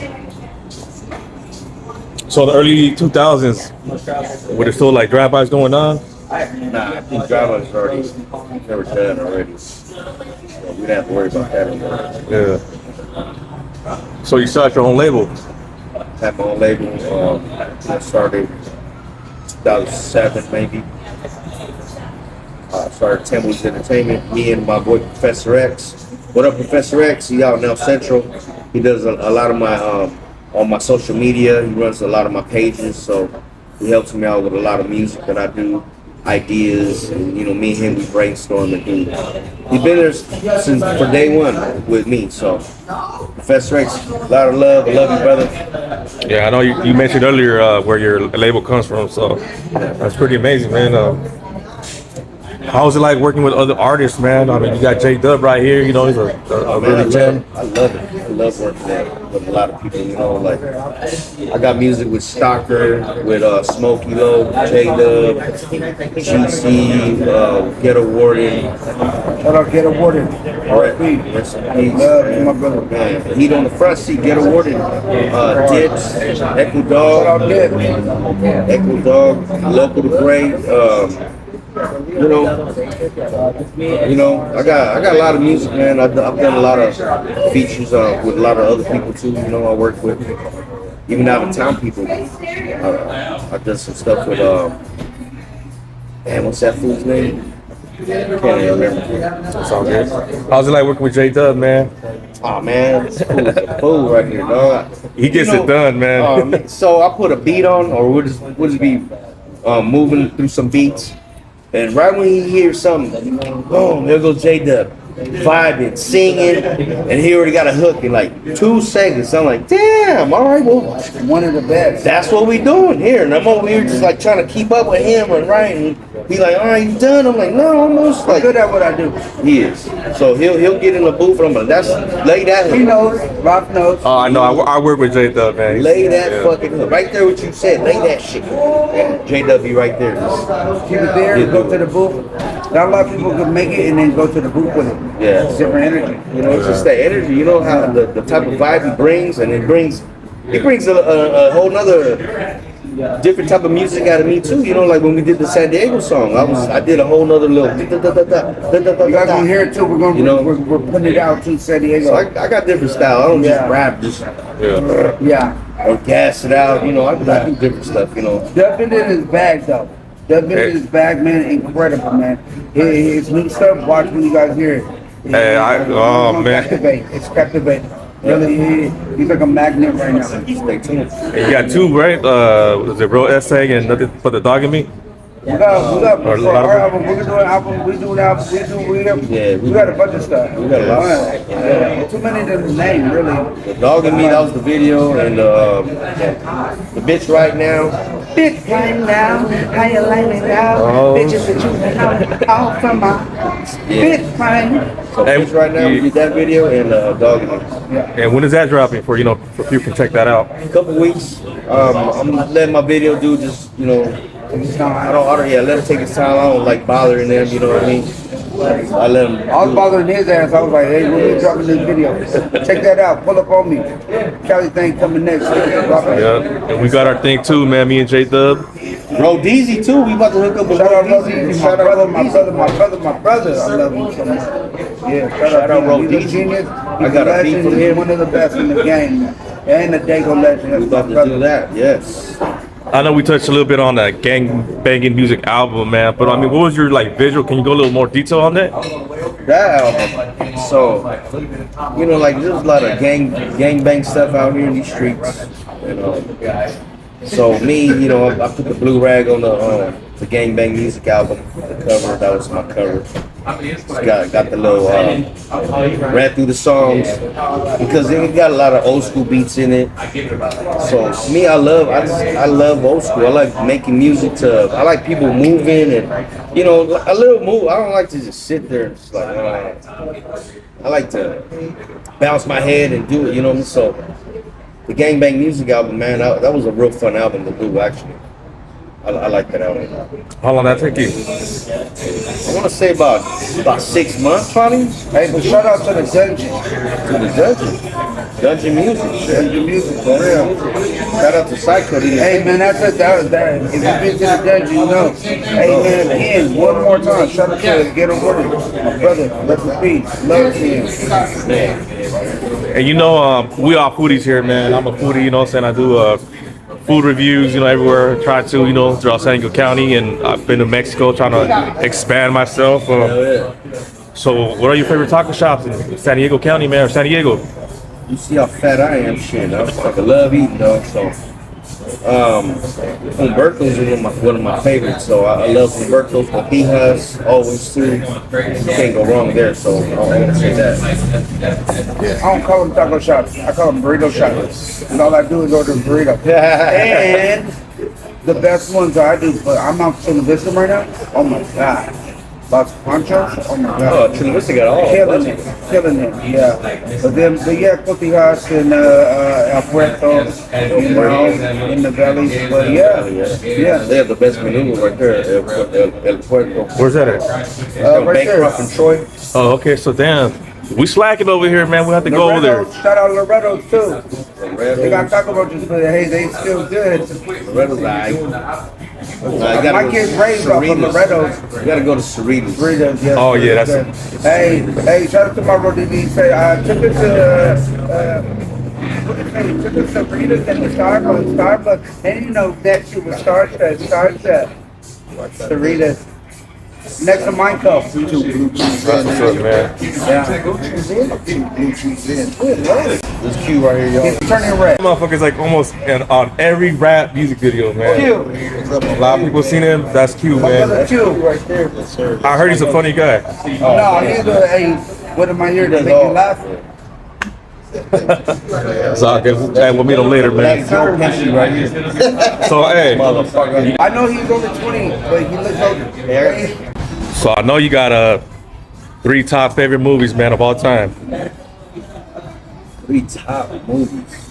[SPEAKER 2] So the early 2000s, were there still like drive-bys going on?
[SPEAKER 1] Nah, I think drive-bys already never done already. So we didn't have to worry about that anymore.
[SPEAKER 2] Yeah. So you started your own label?
[SPEAKER 1] Had my own label. I started 2007 maybe. Started Temple's Entertainment. Me and my boy Professor X. What up, Professor X? He out in El Central. He does a lot of my on my social media. He runs a lot of my pages, so he helps me out with a lot of music that I do, ideas, and you know, me and him we brainstorm and do. He's been there since for day one with me. So, Professor X, a lot of love. I love you, brother.
[SPEAKER 2] Yeah, I know you mentioned earlier where your label comes from, so that's pretty amazing, man. How's it like working with other artists, man? I mean, you got J Dub right here. You know, he's a really gem.
[SPEAKER 1] I love it. I love working with a lot of people. You know, like I got music with Stalker, with Smokey Low, J Dub, GC, Ghetto Warden.
[SPEAKER 4] Shout out Ghetto Warden. R.I.P.
[SPEAKER 1] Rest in peace.
[SPEAKER 4] Love to my brother.
[SPEAKER 1] Man, Heat on the front seat, Ghetto Warden, Dips, Echo
[SPEAKER 4] Shout out
[SPEAKER 1] Dog,
[SPEAKER 4] Dip.
[SPEAKER 1] Echo Dog, Local to Great. You know, I got a lot of music, man. I've done a lot of features with a lot of other people too. You know, I work with even out of town people. I've done some stuff with man, what's that fool's name? Can't even remember.
[SPEAKER 2] That's all good. How's it like working with J Dub, man?
[SPEAKER 1] Oh man, this fool is a fool right here, dog.
[SPEAKER 2] He gets it done, man.
[SPEAKER 1] So I put a beat on, or we'll just be moving through some beats. And right when he hears something, boom, there goes J-Dub, vibing, singing, and he already got a hook in like 2 seconds. I'm like, damn, all right, well,
[SPEAKER 4] One of the best.
[SPEAKER 1] that's what we doing here. And I'm over here just like trying to keep up with him and writing. He like, all right, you done? I'm like, no, almost.
[SPEAKER 4] I'm
[SPEAKER 1] Like,
[SPEAKER 4] good at what I do.
[SPEAKER 1] he is. So he'll get in the booth, and I'm like, that's, lay that
[SPEAKER 4] He
[SPEAKER 1] hook.
[SPEAKER 4] knows. Rob knows.
[SPEAKER 2] Oh, I know. I work with J Dub, man.
[SPEAKER 1] Lay that fucking hook. Right there what you said, lay that shit. JW right there.
[SPEAKER 4] Keep it there. Go to the booth. Not a lot of people can make it and then go to the booth with it.
[SPEAKER 1] Yeah.
[SPEAKER 4] It's different energy.
[SPEAKER 1] You know, it's just that energy. You know how the type of vibe he brings, and it brings a whole nother different type of music out of me too. You know, like when we did the San Diego song, I did a whole nother little.
[SPEAKER 4] You guys gonna hear it too. We're gonna,
[SPEAKER 1] You know?
[SPEAKER 4] we're putting it out to San Diego.
[SPEAKER 1] So I got different style. I don't just
[SPEAKER 4] Yeah.
[SPEAKER 1] rap, just
[SPEAKER 4] Yeah.
[SPEAKER 1] or gas it out. You know, I do different stuff. You know.
[SPEAKER 4] Dub been in his bag though. Dub been in his bag, man. Incredible, man. His new stuff. Watch when you guys hear it.
[SPEAKER 2] Hey, oh, man.
[SPEAKER 4] It's captivating. Really, he's like a magnet right now.
[SPEAKER 1] Stay tuned.
[SPEAKER 2] You got 2, right? Was it Real Essay and Nothing But the Dog in Me?
[SPEAKER 4] We got
[SPEAKER 2] Or a
[SPEAKER 4] for
[SPEAKER 2] lot of
[SPEAKER 4] our
[SPEAKER 2] them.
[SPEAKER 4] album. We're doing an album. We do an album. We got a bunch of stuff.
[SPEAKER 1] We got a lot.
[SPEAKER 4] Yeah, too many to name, really.
[SPEAKER 1] The Dog and Me, that was the video, and the bitch right now.
[SPEAKER 4] Bitch right now, how you like me now?
[SPEAKER 2] Oh.
[SPEAKER 4] Bitches that you all from my bitch right.
[SPEAKER 1] So
[SPEAKER 2] Hey,
[SPEAKER 1] bitch right now, we did that video, and Dog and Me.
[SPEAKER 2] And when is that dropping for, for people can check that out?
[SPEAKER 1] A couple weeks. I'm letting my video dude just, I don't, let him take his time. I don't like bothering them, you know what I mean? I let him.
[SPEAKER 4] I was bothering his ass. I was like, hey, when we dropping this video? Check that out. Pull up on me. Cali thing coming next.
[SPEAKER 2] Yeah. And we got our thing too, man. Me and J Dub.
[SPEAKER 1] Rodeezy too. We about to hook up with
[SPEAKER 4] Shout out
[SPEAKER 1] Rodeezy.
[SPEAKER 4] Rodeezy,
[SPEAKER 1] Shout out Rodeezy.
[SPEAKER 4] my brother. I love him so much. Yeah,
[SPEAKER 1] Shout out
[SPEAKER 4] him. He's a
[SPEAKER 1] Rodeezy.
[SPEAKER 4] genius.
[SPEAKER 1] I
[SPEAKER 4] He's
[SPEAKER 1] got a
[SPEAKER 4] legend.
[SPEAKER 1] beat from
[SPEAKER 4] He's
[SPEAKER 1] him.
[SPEAKER 4] one of the best in the game. And the Dago legend.
[SPEAKER 1] We
[SPEAKER 4] That's my
[SPEAKER 1] about to
[SPEAKER 4] brother.
[SPEAKER 1] do that. Yes.
[SPEAKER 2] I know we touched a little bit on that gang banging music album, man. But I mean, what was your visual? Can you go a little more detail on that?
[SPEAKER 1] That album. So, like there's a lot of gang bang stuff out here in these streets. So me, I put the blue rag on the gangbang music album, the cover. That was my cover. It's got the little ran through the songs because it got a lot of old school beats in it. So me, I love old school. I like making music I like people moving and a little move. I don't like to just sit there and just like. I like to bounce my head and do it. You know what I mean? So. The Gangbang Music album, man, that was a real fun album to do, actually. I like that album.
[SPEAKER 2] How long did that take you?
[SPEAKER 1] I want to say about 6 months, probably.
[SPEAKER 4] Hey, but shout out to the Dungeon.
[SPEAKER 1] To the Dungeon Music.
[SPEAKER 4] Dungeon Music, for real.
[SPEAKER 1] Shout out to Psycho.
[SPEAKER 4] Hey man, that's it. That. If you've been to the dungeon, you know. Hey man, again, one more time, shout out to Ghetto Warden, my brother. Rest in peace. Love to him.
[SPEAKER 2] And we all foodies here, man. I'm a foodie, you know what I'm saying? I do food reviews, everywhere. Try to, throughout San Diego County, and I've been to Mexico trying to expand myself. So, what are your favorite taco shops in San Diego County, man, or San Diego?
[SPEAKER 1] You see how fat I am, shit. I love eating, though. So, Humberto's is one of my favorites. So I love Humberto's, Copijas, always too. You can't go wrong there. So I'm gonna say that.
[SPEAKER 4] I don't call them taco shops. I call them burrito shops. And all I do is order burrito. And the best ones I do, but I'm out in the Vista right now. Oh my God. Los Panchos. Oh my
[SPEAKER 1] Oh,
[SPEAKER 4] God.
[SPEAKER 1] Chula Vista got all
[SPEAKER 4] Killing
[SPEAKER 1] budget.
[SPEAKER 4] it, killing it, yeah. But yeah, Cotijas and El Puerto, you know, in the valley. But yeah, yeah.
[SPEAKER 1] They have the best maneuver right there, El Puerto.
[SPEAKER 2] Where's that at?
[SPEAKER 4] Right there.
[SPEAKER 1] Bancroft and Troy.
[SPEAKER 2] Oh, okay. So damn, we slacking over here, man. We have to go over there.
[SPEAKER 4] Loretto, shout out Loretto too. They got taco roaches, but hey, they still good.
[SPEAKER 1] Loretta's like.
[SPEAKER 4] My kids raised off of Loretto's.
[SPEAKER 1] You gotta go to Cerritos.
[SPEAKER 4] Doritos, yes.
[SPEAKER 2] Oh, yeah, that's-
[SPEAKER 4] good. Hey, shout out to my bro DD. Say I took it to what did it say? Took it to Doritos and the Starbucks. And you know that shit was Starship. Doritos. Next to my cup.
[SPEAKER 3] Two blue cheese
[SPEAKER 2] That's what's up, man.
[SPEAKER 4] Yeah.
[SPEAKER 3] Two blue cheese in.
[SPEAKER 1] This Q right here, y'all.
[SPEAKER 4] It's turning red.
[SPEAKER 2] Motherfuckers like almost on every rap music video, man.
[SPEAKER 4] Q.
[SPEAKER 2] A lot of people seen him. That's cute,
[SPEAKER 4] Brother
[SPEAKER 2] man.
[SPEAKER 4] Q.
[SPEAKER 1] Right there. Yes, sir.
[SPEAKER 2] I heard he's a funny guy.
[SPEAKER 4] No, he's a, hey, what am I here to make you laugh?
[SPEAKER 2] So I guess we'll meet him later, man.
[SPEAKER 1] That's Joe Pesci right here.
[SPEAKER 2] So hey,
[SPEAKER 1] Motherfucker.
[SPEAKER 4] I know he's only 20, but he looks older.
[SPEAKER 2] so I know you got 3 top favorite movies, man, of all time.
[SPEAKER 1] 3 top movies.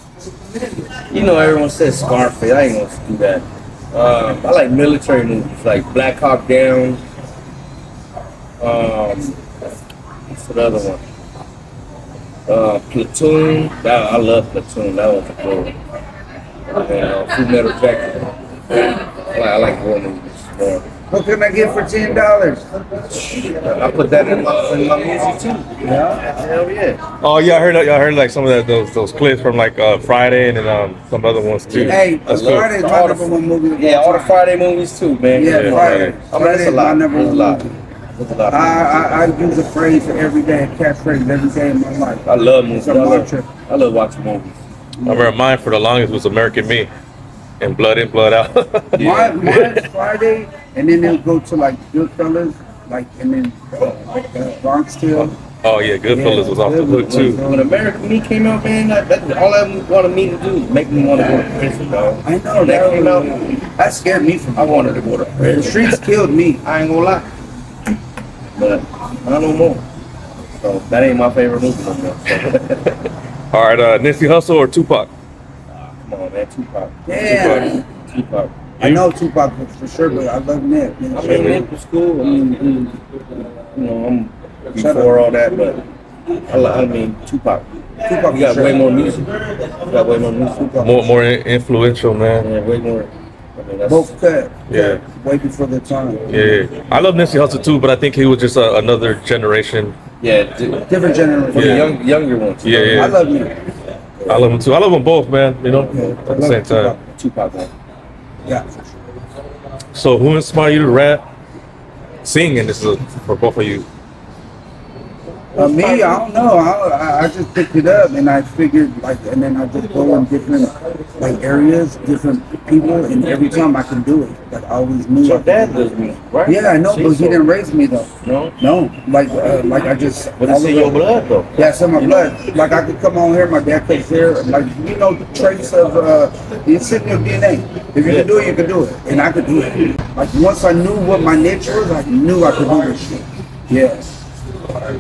[SPEAKER 1] You know, everyone says Scarface. I ain't gonna do that. I like military movies, like Black Hawk Down. What's the other one? Platoon. I love Platoon. That was a good one. And Full Metal Jacket. I like war movies more.
[SPEAKER 4] What can I get for $10?
[SPEAKER 1] I put that in my music too.
[SPEAKER 4] Yeah.
[SPEAKER 1] Hell yeah.
[SPEAKER 2] Oh yeah, I heard like some of that those clips from like Friday and then some other ones too.
[SPEAKER 4] Hey,
[SPEAKER 2] That's good.
[SPEAKER 4] Friday's my number one movie. of
[SPEAKER 1] Yeah,
[SPEAKER 4] all
[SPEAKER 1] all the
[SPEAKER 4] time.
[SPEAKER 1] Friday movies too, man.
[SPEAKER 4] Yeah,
[SPEAKER 2] Yeah,
[SPEAKER 4] Friday.
[SPEAKER 2] Friday.
[SPEAKER 1] I mean, it's
[SPEAKER 4] Friday's
[SPEAKER 1] a
[SPEAKER 4] my
[SPEAKER 1] lot.
[SPEAKER 4] number
[SPEAKER 1] It's a
[SPEAKER 4] one
[SPEAKER 1] lot.
[SPEAKER 4] movie.
[SPEAKER 1] It's a lot.
[SPEAKER 4] I use a phrase every day, a catchphrase every day in my life.
[SPEAKER 1] I love movies.
[SPEAKER 4] It's a mantra.
[SPEAKER 1] I love watching movies.
[SPEAKER 2] I remember mine for the longest was American Me, and Blood In, Blood Out.
[SPEAKER 4] Mine's Friday, and then they'll go to like Goodfellas, like, and then like Bronx Tale.
[SPEAKER 2] Oh yeah, Goodfellas was off the hook too.
[SPEAKER 1] When American Me came out, man, that's all I wanted me to do is make me want to go to prison, dog.
[SPEAKER 4] I know
[SPEAKER 1] When that came out,
[SPEAKER 4] that scared me from.
[SPEAKER 1] I wanted to go to
[SPEAKER 4] The
[SPEAKER 1] prison.
[SPEAKER 4] streets killed me.
[SPEAKER 1] I ain't gonna lie. But I don't know more. So that ain't my favorite movie no more.
[SPEAKER 2] All right, Nipsey Hussle or Tupac?
[SPEAKER 1] Come on, man, Tupac.
[SPEAKER 4] Yeah.
[SPEAKER 1] Tupac.
[SPEAKER 4] I know Tupac for sure, but I love Nip. You know,
[SPEAKER 1] I mean, Nip was cool. I mean, you know, I'm
[SPEAKER 4] Shut
[SPEAKER 1] before all that, but I mean, Tupac.
[SPEAKER 4] Tupac
[SPEAKER 1] You got
[SPEAKER 4] for
[SPEAKER 1] way
[SPEAKER 4] sure.
[SPEAKER 1] more music. You got way more music.
[SPEAKER 2] More influential, man.
[SPEAKER 1] Yeah, way more. I mean, that's,
[SPEAKER 4] Both cut.
[SPEAKER 2] Yeah.
[SPEAKER 4] Way before the time.
[SPEAKER 2] Yeah, I love Nipsey Hussle too, but I think he was just another generation.
[SPEAKER 1] yeah,
[SPEAKER 4] Different generation.
[SPEAKER 1] for
[SPEAKER 2] Yeah.
[SPEAKER 1] the younger ones.
[SPEAKER 2] Yeah, yeah.
[SPEAKER 4] I love Nip.
[SPEAKER 2] I love him too. I love them both, man. You know,
[SPEAKER 4] Yeah,
[SPEAKER 2] at the same time.
[SPEAKER 1] Tupac, man.
[SPEAKER 4] Yeah, for sure.
[SPEAKER 2] So, who inspired you to rap, sing, and this is for both of you?
[SPEAKER 4] Me, I don't know. I just picked it up and I figured like, and then I just go in different like areas, different people, and every time I can do it. Like I always knew.
[SPEAKER 1] Your
[SPEAKER 4] I could
[SPEAKER 1] dad
[SPEAKER 4] do it.
[SPEAKER 1] does music, right?
[SPEAKER 4] Yeah, I know,
[SPEAKER 1] See,
[SPEAKER 4] but he
[SPEAKER 1] so-
[SPEAKER 4] didn't raise me though.
[SPEAKER 1] No,
[SPEAKER 4] No, like I just.
[SPEAKER 1] but it's in your blood, though.
[SPEAKER 4] Yeah, it's in my blood. Like I could come on here, my dad could share, like you know, the traits of it's in your DNA. If you can do it, you can do it, and I could do it. Like once I knew what my niche was, I knew I could do this shit. Yeah.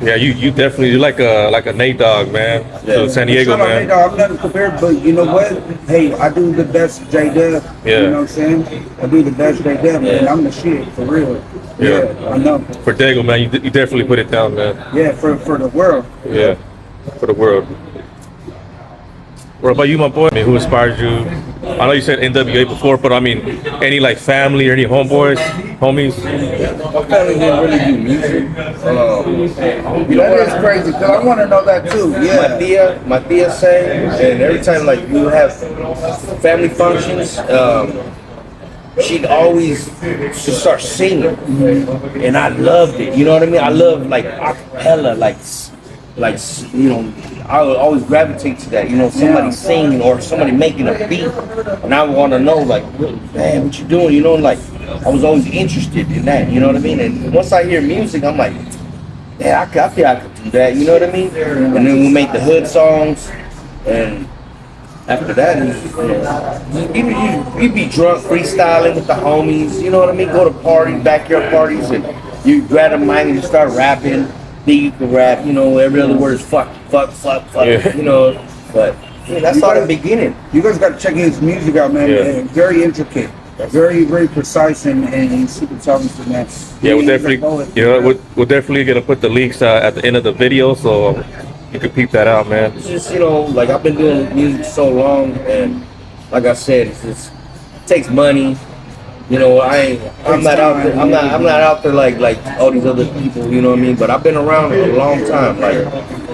[SPEAKER 2] Yeah, you definitely you're like a Nate Dogg, man. To San Diego,
[SPEAKER 4] Shout out,
[SPEAKER 2] man.
[SPEAKER 4] Nate Dogg. I'm nothing compared, but you know what? Hey, I do the best J Dub.
[SPEAKER 2] Yeah.
[SPEAKER 4] You know what I'm saying? I do the best J Dub, and I'm the shit for real.
[SPEAKER 2] Yeah.
[SPEAKER 4] I know.
[SPEAKER 2] For Dago, man, you definitely put it down, man.
[SPEAKER 4] Yeah, for the world.
[SPEAKER 2] Yeah, for the world. What about you, my boy? I mean, who inspired you? I know you said NWA before, but I mean, any like family or any homeboys, homies?
[SPEAKER 1] My family didn't really do music.
[SPEAKER 4] That is crazy, cause I want to know that too. Yeah.
[SPEAKER 1] My tia sang, and every time like we would have family functions, she'd always just start singing, and I loved it. You know what I mean? I love like acapella, like you know. I would always gravitate to that, you know, somebody singing or somebody making a beat, and I want to know, like, man, what you doing, you know, like, I was always interested in that, you know what I mean, and once I hear music, I'm like, yeah, I feel I could do that, you know what I mean, and then we made the hood songs, and after that, you be drunk, freestyling with the homies, you know what I mean, go to parties, backyard parties, and you grab a mic and you start rapping. Biggie can rap, you know, every other word is fuck,
[SPEAKER 5] Yeah.
[SPEAKER 1] you know. But yeah, that's all the beginning.
[SPEAKER 4] You guys got to check his music out, man.
[SPEAKER 5] Yeah.
[SPEAKER 4] Very intricate, very, very precise and super talented, man.
[SPEAKER 5] Yeah, we're
[SPEAKER 4] He's a
[SPEAKER 5] definitely,
[SPEAKER 4] poet.
[SPEAKER 5] you know, we're definitely gonna put the links at the end of the video, so you can peep that out, man.
[SPEAKER 1] It's just, you know, like I've been doing music so long, and like I said, it takes money. You know, I'm not out there. I'm not out there like all these other people. You know what I mean? But I've been around a long time, like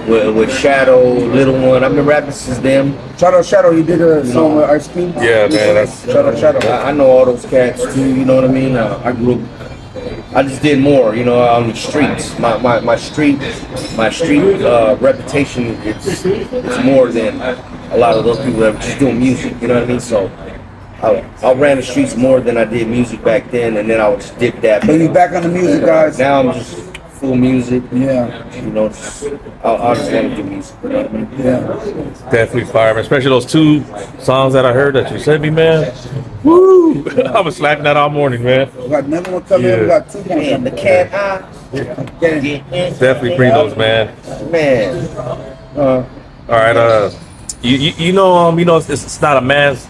[SPEAKER 1] with Shadow, Little One. I've been rapping since them.
[SPEAKER 4] Shout out Shadow, you did a song with Ice Cube.
[SPEAKER 5] Yeah, man. That's,
[SPEAKER 4] Shout out Shadow.
[SPEAKER 1] I know all those cats too. You know what I mean? I grew up. I just did more, you know, on the streets. My street reputation it's more than a lot of those people that were just doing music. You know what I mean? So I ran the streets more than I did music back then, and then I would just dip that.
[SPEAKER 4] But you back on the music, guys.
[SPEAKER 1] Now I'm just full music.
[SPEAKER 4] Yeah,
[SPEAKER 1] You know, I just want to do music. You know what I mean?
[SPEAKER 4] yeah.
[SPEAKER 5] definitely fire, man. Especially those 2 songs that I heard that you sent me, man. Woo! I was slapping that all morning, man.
[SPEAKER 4] We got another one coming in. We got 2 more.
[SPEAKER 1] Man, the cat eye.
[SPEAKER 5] Definitely bring those, man.
[SPEAKER 1] Man.
[SPEAKER 5] All right, you know, it's not a man's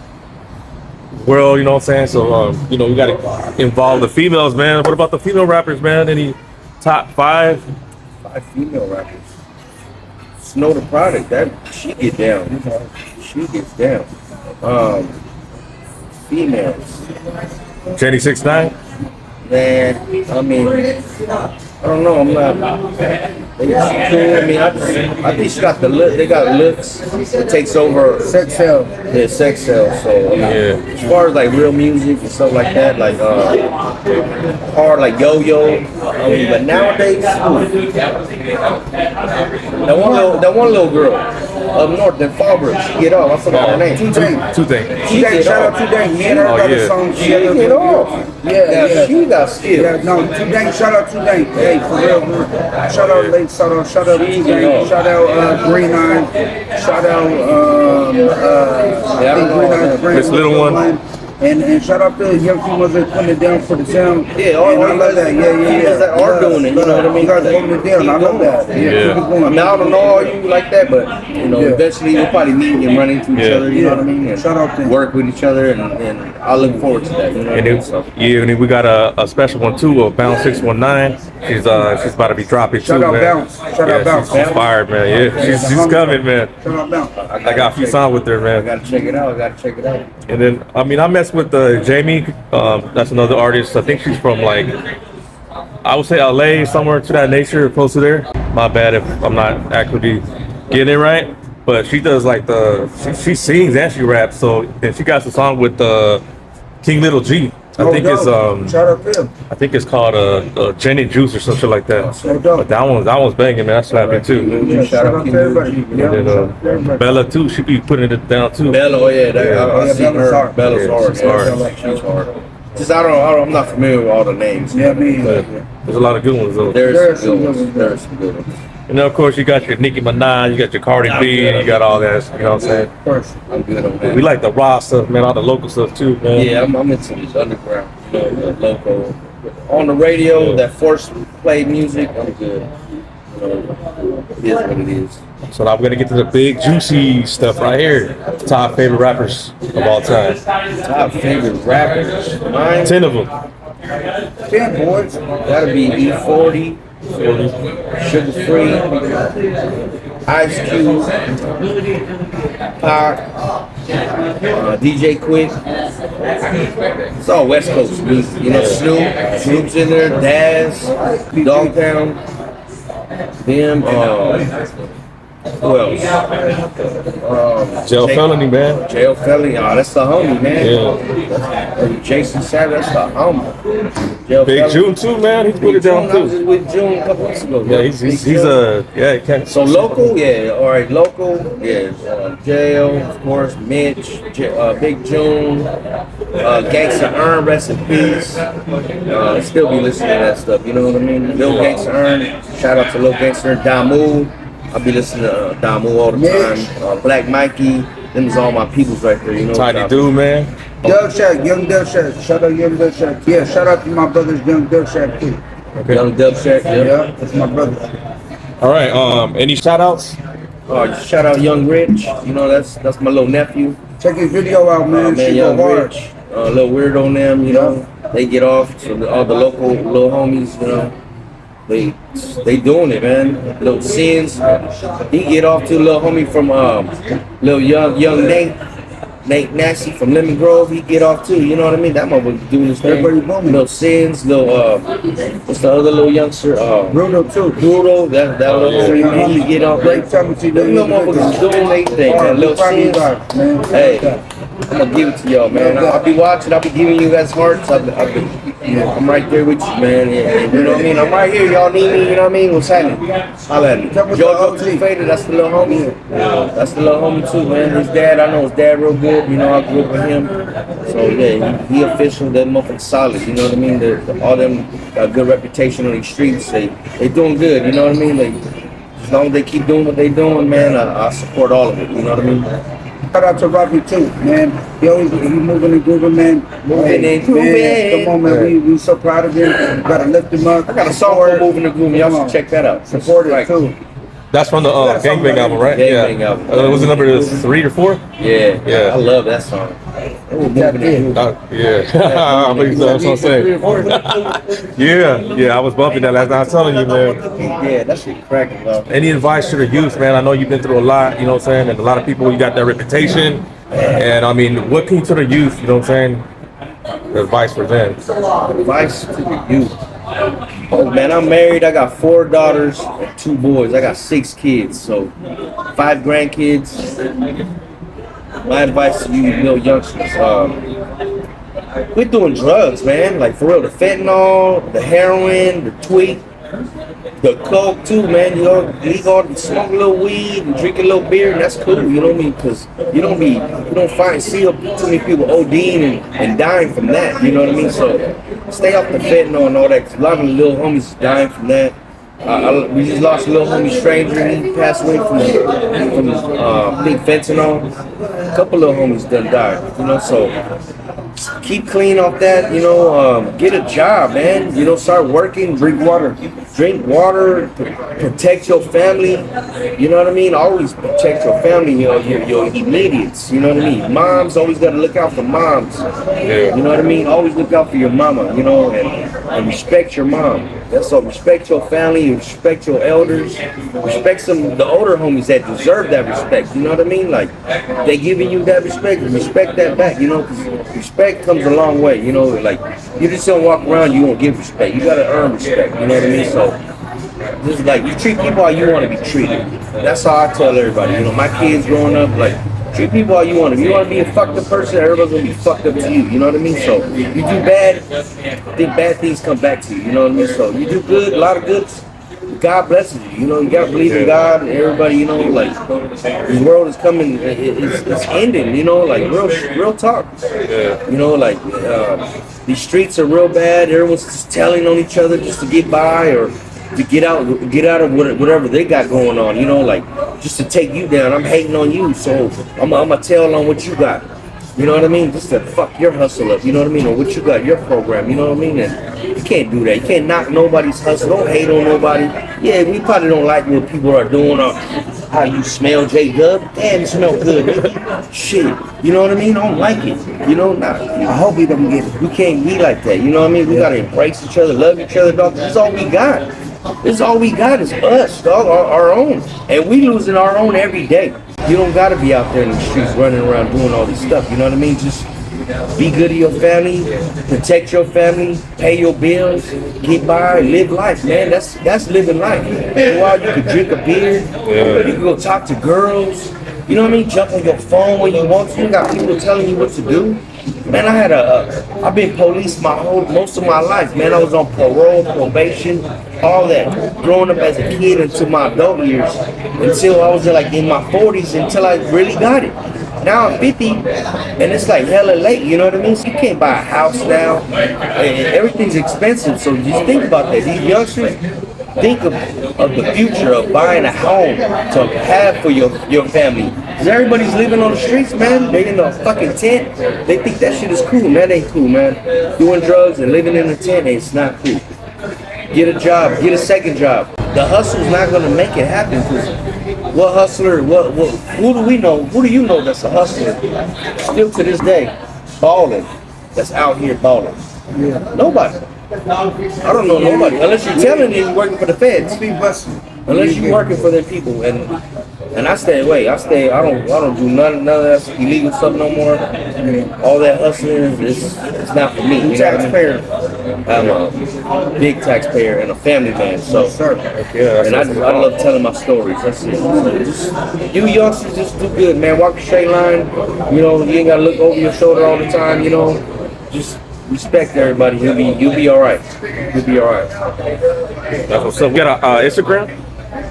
[SPEAKER 5] world, you know what I'm saying? So, you know, we gotta involve the females, man. What about the female rappers, man? Any top 5?
[SPEAKER 1] 5 female rappers. Snow the Product, that she get down. She gets down. Females.
[SPEAKER 5] Jenny 6ix9ine?
[SPEAKER 1] Man, I mean, I don't know. I'm not. They got cool. I mean, I think she got the look. They got looks. It takes over.
[SPEAKER 4] Sex Cell.
[SPEAKER 1] Yeah, sex sells. So I mean,
[SPEAKER 5] Yeah.
[SPEAKER 1] as far as like real music and stuff like that, like hard like Yo-Yo. I mean, but nowadays, that one little girl up north in Fallbrook, she get off. I forgot her name.
[SPEAKER 5] Two things.
[SPEAKER 1] She get
[SPEAKER 4] Shout out
[SPEAKER 1] off.
[SPEAKER 4] to Dang. Me and her
[SPEAKER 5] Oh,
[SPEAKER 4] got
[SPEAKER 5] yeah.
[SPEAKER 4] a song
[SPEAKER 1] She get off.
[SPEAKER 4] Yeah.
[SPEAKER 1] She got skill.
[SPEAKER 4] Yeah, no, Dang, shout out to Dang. Hey, for real, man. Shout out Late, shout out to Dang, shout out Green Eye, shout out I think Green Eye's friend.
[SPEAKER 5] Miss Little One.
[SPEAKER 4] And shout out to young females that putting it down for the town.
[SPEAKER 1] Yeah, all
[SPEAKER 4] and I love that. Yeah.
[SPEAKER 1] that are doing it. You know what I mean?
[SPEAKER 4] You guys holding it down. I love that. Yeah,
[SPEAKER 5] Yeah.
[SPEAKER 4] keep it going.
[SPEAKER 1] Now I don't know all you like that, but you know,
[SPEAKER 4] Yeah.
[SPEAKER 1] eventually we'll probably meet and run into each
[SPEAKER 5] Yeah.
[SPEAKER 1] other. You know what I mean? And
[SPEAKER 4] Shout out to them.
[SPEAKER 1] work with each other, and I look forward to that. You know what I
[SPEAKER 5] And
[SPEAKER 1] mean?
[SPEAKER 5] then,
[SPEAKER 1] So,
[SPEAKER 5] yeah, and then we got a special one too of Bounce 619. She's about to be dropping too,
[SPEAKER 4] Shout out
[SPEAKER 5] man.
[SPEAKER 4] Bounce. Shout out Bounce.
[SPEAKER 5] She's fired, man. Yeah, she's coming, man.
[SPEAKER 4] Shout out Bounce.
[SPEAKER 5] I got a few songs with her,
[SPEAKER 1] I
[SPEAKER 5] man.
[SPEAKER 1] gotta check it out.
[SPEAKER 5] And then, I mean, I messed with Jamie. That's another artist. I think she's from like, I would say LA, somewhere to that nature, close to there. My bad if I'm not actually getting it right. But she does like she sings and she raps. So, and she got some song with King Little G. I think it's
[SPEAKER 4] Shout out to him.
[SPEAKER 5] I think it's called Gin and Juice or something like that.
[SPEAKER 4] No doubt.
[SPEAKER 5] But that one's banging, man. That's slapping too.
[SPEAKER 4] Yeah, shout out to everybody.
[SPEAKER 5] And
[SPEAKER 4] Yeah,
[SPEAKER 5] then
[SPEAKER 4] shout out to everybody.
[SPEAKER 5] Bella too. She be putting it down too.
[SPEAKER 1] Bella, oh yeah, I see
[SPEAKER 4] Bella's
[SPEAKER 1] her.
[SPEAKER 4] hard.
[SPEAKER 1] Bella's
[SPEAKER 5] Yeah,
[SPEAKER 1] hard.
[SPEAKER 5] she's hard.
[SPEAKER 1] She's hard. Just I'm not familiar with all the names.
[SPEAKER 4] Yeah, me.
[SPEAKER 5] But there's a lot of good ones though.
[SPEAKER 1] There's some good ones. There's some good ones.
[SPEAKER 5] And then of course you got your Nicki Minaj, you got your Cardi B, you got all that. You know what I'm saying?
[SPEAKER 4] First.
[SPEAKER 1] I'm good on that.
[SPEAKER 5] We like the raw stuff, man. All the local stuff too, man.
[SPEAKER 1] Yeah, I'm into this underground, you know, the local. On the radio,
[SPEAKER 5] Yeah.
[SPEAKER 1] that force play music, I'm good. You know, it is what it is.
[SPEAKER 5] So now we're gonna get to the big juicy stuff right here. Top favorite rappers of all time.
[SPEAKER 1] Top favorite rappers. Mine
[SPEAKER 5] 10 of them.
[SPEAKER 4] 10 boys.
[SPEAKER 1] gotta be E40, Sugar Free, Ice Cube, Pac, DJ Quick. It's all West Coast music. You know, Snoop's in there, Daz, Dogtown, them, who else?
[SPEAKER 5] Jail Felony, man.
[SPEAKER 1] Jail Felony, oh, that's the homie, man.
[SPEAKER 5] Yeah.
[SPEAKER 1] Jason Savage, that's the homie. Jail
[SPEAKER 5] Big
[SPEAKER 1] Felony.
[SPEAKER 5] June too, man. He put it down
[SPEAKER 1] June, I was
[SPEAKER 5] too.
[SPEAKER 1] just with June a couple weeks ago.
[SPEAKER 5] Yeah, he's
[SPEAKER 1] Big June.
[SPEAKER 5] he can't.
[SPEAKER 1] So local, yeah, all right, local, yeah, Jail, of course, Mitch, Big June, Gangsta Earn, rest in peace. Still be listening to that stuff, you know what I mean? Lil Gangsta Earn, shout out to Lil Gangsta Earn, Damu. I'll be listening to Damu all the time. Black Mikey, them's all my peoples right there, you know.
[SPEAKER 5] Tiny dude, man.
[SPEAKER 4] Dub Shack, Young Dub Shack. Shout out Young Dub Shack. Yeah, shout out to my brothers, Young Dub Shack too.
[SPEAKER 5] Okay.
[SPEAKER 1] Young Dub Shack.
[SPEAKER 4] Yeah, that's my brother.
[SPEAKER 5] All right. Any shout outs?
[SPEAKER 1] Shout out Young Rich. You know, that's my little nephew.
[SPEAKER 4] Check his video out, man.
[SPEAKER 1] Man,
[SPEAKER 4] She go
[SPEAKER 1] Young
[SPEAKER 4] hard.
[SPEAKER 1] Rich. A little weird on them, you know. They get off. So all the local little homies, you know, they doing it, man. Little Sins. He get off to a little homie from little young Nate Nasty from Lemon Grove. He get off too. You know what I mean? That motherfucker doing his thing.
[SPEAKER 4] Everybody booming.
[SPEAKER 1] Little Sins. Little what's the other little youngster?
[SPEAKER 4] Bruno too.
[SPEAKER 1] Bruno. That little homie. He get off.
[SPEAKER 4] Great time to see
[SPEAKER 1] Them little motherfuckers doing their thing, man. Little Sins. Hey, I'm gonna give it to y'all, man. I'll be watching. I'll be giving you guys hearts. I'm right there with you, man. Yeah, you know what I mean? I'm right here. Y'all need me. You know what I mean? What's happening? Holla at me. Jojo Too Faded. That's the little homie. That's the little homie too, man. His dad. I know his dad real good. You know, I grew up with him. So yeah, he official. That motherfucker solid. You know what I mean? All them got good reputation on these streets. They doing good. You know what I mean? As long as they keep doing what they doing, man, I support all of it. You know what I mean?
[SPEAKER 4] Shout out to Robbie too, man. He moving and grooving, man.
[SPEAKER 1] Moving and grooving.
[SPEAKER 4] Come on, man. We so proud of him. Gotta lift him up.
[SPEAKER 1] I got a song called Moving and Grooving. Y'all should check that out.
[SPEAKER 4] Support it too.
[SPEAKER 5] That's from the Gangbang album, right?
[SPEAKER 1] Gangbang album.
[SPEAKER 5] Was it number 3 or 4?
[SPEAKER 1] Yeah.
[SPEAKER 5] Yeah.
[SPEAKER 1] I love that song.
[SPEAKER 4] That did.
[SPEAKER 5] Yeah. I mean, that's what I'm saying. Yeah, I was bumping that last night. I'm telling you, man.
[SPEAKER 1] Yeah, that shit cracking, bro.
[SPEAKER 5] Any advice to the youth, man? I know you've been through a lot, you know what I'm saying? And a lot of people, you got that reputation. And I mean, what can you to the youth, you know what I'm saying? Advice for them.
[SPEAKER 1] Advice to the youth. Oh, man, I'm married. I got 4 daughters and 2 boys. I got 6 kids, so 5 grandkids. My advice to you little youngsters, quit doing drugs, man. Like, for real, the fentanyl, the heroin, the tweak, the coke too, man. You know, you smoke a little weed and drink a little beer, and that's cool. You know what I mean? Because you don't see too many people ODing and dying from that. You know what I mean? So stay off the fentanyl and all that. 'Cause a lot of the little homies is dying from that. We just lost a little homie stranger. He passed away from big fentanyl. A couple little homies done died. You know, so keep clean off that. You know, get a job, man. You know, start working. Drink water. Protect your family. You know what I mean? Always protect your family. You know, your immediates. You know what I mean? Moms always got to look out for moms. You know what I mean? Always look out for your mama. You know, and respect your mom. That's all. Respect your family. Respect your elders. Respect the older homies that deserve that respect. You know what I mean? Like, they giving you that respect. Respect that back. You know, because respect comes a long way. You know, like, you just don't walk around, you don't give respect. You gotta earn respect. You know what I mean? So this is like, you treat people how you want to be treated. That's how I tell everybody. You know, my kids growing up, like, treat people how you want to. If you want to be a fucked up person, everybody's gonna be fucked up to you. You know what I mean? So you do bad, I think bad things come back to you. You know what I mean? So you do good, a lot of good. God blesses you. You know, you gotta believe in God and everybody. You know, like, this world is coming. It's ending. You know, like, real talk. You know, like, these streets are real bad. Everyone's just telling on each other just to get by or to get out of whatever they got going on. You know, like, just to take you down. I'm hating on you, so I'm gonna tell on what you got. You know what I mean? Just to fuck your hustle up. You know what I mean? Or what you got, your program. You know what I mean? And you can't do that. You can't knock nobody's hustle. Don't hate on nobody. Yeah, we probably don't like what people are doing or how you smell, J-Dub. Damn, you smell good, nigga. Shit. You know what I mean? I don't like it. You know, I hope he don't get it. We can't be like that. You know what I mean? We gotta embrace each other, love each other, dog. This is all we got. This is all we got is us, dog, our own. And we losing our own every day. You don't gotta be out there in the streets running around doing all this stuff. You know what I mean? Just be good to your family, protect your family, pay your bills, get by, live life, man. That's living life. While you could drink a beer, you can go talk to girls. You know what I mean? Jump on your phone when you want to. You got people telling you what to do. Man, I've been police most of my life, man. I was on parole, probation, all that. Growing up as a kid into my adult years, until I was like in my 40s, until I really got it. Now I'm 50, and it's like hella late, you know what I mean? So you can't buy a house now, and everything's expensive, so just think about that. These youngsters, think of the future of buying a home to have for your family. Because everybody's living on the streets, man. They in a fucking tent. They think that shit is cool, man. That ain't cool, man. Doing drugs and living in a tent, it's not cool. get a job, get a second job. The hustle's not gonna make it happen. Cause what hustler? Who do we know? Who do you know that's a hustler? Still to this day, balling. That's out here balling.
[SPEAKER 4] Yeah.
[SPEAKER 1] Nobody. I don't know nobody unless you're telling me you're working for the feds.
[SPEAKER 4] Be busting.
[SPEAKER 1] Unless you're working for them people, and I stay away. I don't do none of that illegal stuff no more. All that hustling it's not for me. You taxpayer. I'm a big taxpayer and a family man. So and I love telling my stories. That's it. So just, you youngsters just do good, man. Walk a straight line. You know, you ain't gotta look over your shoulder all the time. You know, just respect everybody. You'll be all right. You'll be all right.
[SPEAKER 5] That's what's up. We got a Instagram.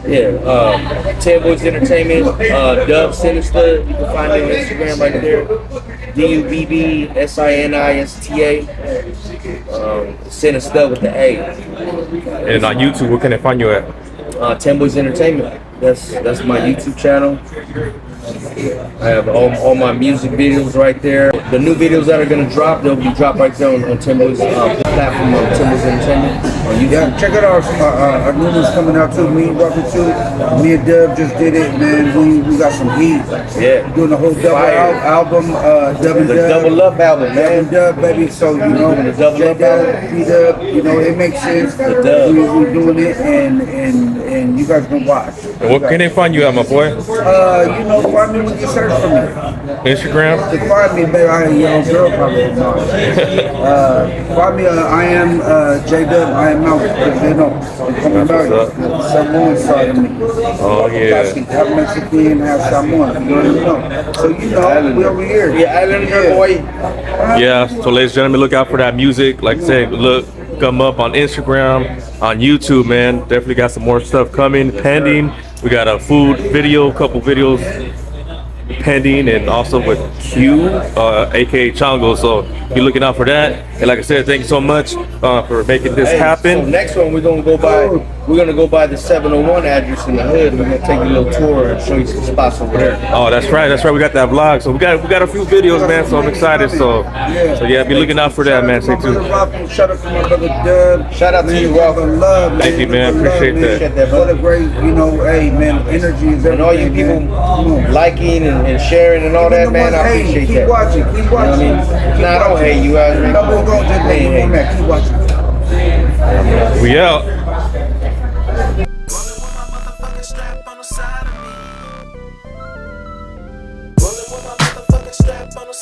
[SPEAKER 1] Yeah, 10 Boys Entertainment, Dubb Sinista. You can find it on Instagram right there. DUBBSINISTA. Sinista with the A.
[SPEAKER 5] And on YouTube, where can they find you at?
[SPEAKER 1] 10 Boys Entertainment. That's my YouTube channel. I have all my music videos right there. The new videos that are gonna drop, they'll be dropped right there on 10 Boys platform on 10 Boys Entertainment on YouTube.
[SPEAKER 4] Yeah, check it out. Our new one's coming out too. Me and Robert too. Me and Dub just did it, man. We got some heat.
[SPEAKER 1] Yeah.
[SPEAKER 4] Doing the whole double album, Dub and
[SPEAKER 1] The
[SPEAKER 4] Dub.
[SPEAKER 1] Double Love album,
[SPEAKER 4] Dub
[SPEAKER 1] man.
[SPEAKER 4] and Dub, baby. So you know,
[SPEAKER 1] The Double Love
[SPEAKER 4] J-Dub, P-Dub, you know, it makes sense.
[SPEAKER 1] The Dub.
[SPEAKER 4] We're doing it, and you guys can watch.
[SPEAKER 5] And what can they find you at, my boy?
[SPEAKER 4] You know, find me when you search for me.
[SPEAKER 5] Instagram.
[SPEAKER 4] To find me, baby, I had a young girl probably. Find me, I am J-Dub, I am Malcolm. You know, I'm coming back. Someone side of me.
[SPEAKER 5] Oh yeah.
[SPEAKER 4] Have Mexican, have someone. You know. So you know, we over here.
[SPEAKER 1] Yeah, Islander boy.
[SPEAKER 5] Yeah. So, ladies and gentlemen, look out for that music. Like I said, look come up on Instagram, on YouTube, man. Definitely got some more stuff coming, pending. We got a food video, couple videos pending, and also with Q, aka Chongo. So be looking out for that. And like I said, thank you so much for making this
[SPEAKER 1] So
[SPEAKER 5] happen.
[SPEAKER 1] next one we're gonna go by the 701 address in the hood. We're gonna take a little tour and show you some spots over there.
[SPEAKER 5] Oh, that's right. That's right. We got that vlog. So we got a few videos, man. So I'm excited. So yeah, be looking out for that, man. Stay tuned.
[SPEAKER 4] Shout out to my brother Dub.
[SPEAKER 1] Shout out to you,
[SPEAKER 4] Rob.
[SPEAKER 1] Rob.
[SPEAKER 4] Love,
[SPEAKER 5] Thank you, man. Appreciate that.
[SPEAKER 4] What a great, you know, hey man, energy is everything.
[SPEAKER 1] And all you people liking and sharing and all that, man, I appreciate
[SPEAKER 4] keep
[SPEAKER 1] that.
[SPEAKER 4] Watching, keep watching.
[SPEAKER 1] You know what I mean? Nah, I don't hate you, Adrian.
[SPEAKER 4] No, we're going to just make you mad. Keep watching.
[SPEAKER 5] We out.
[SPEAKER 6] Rolling with my motherfucking strap on the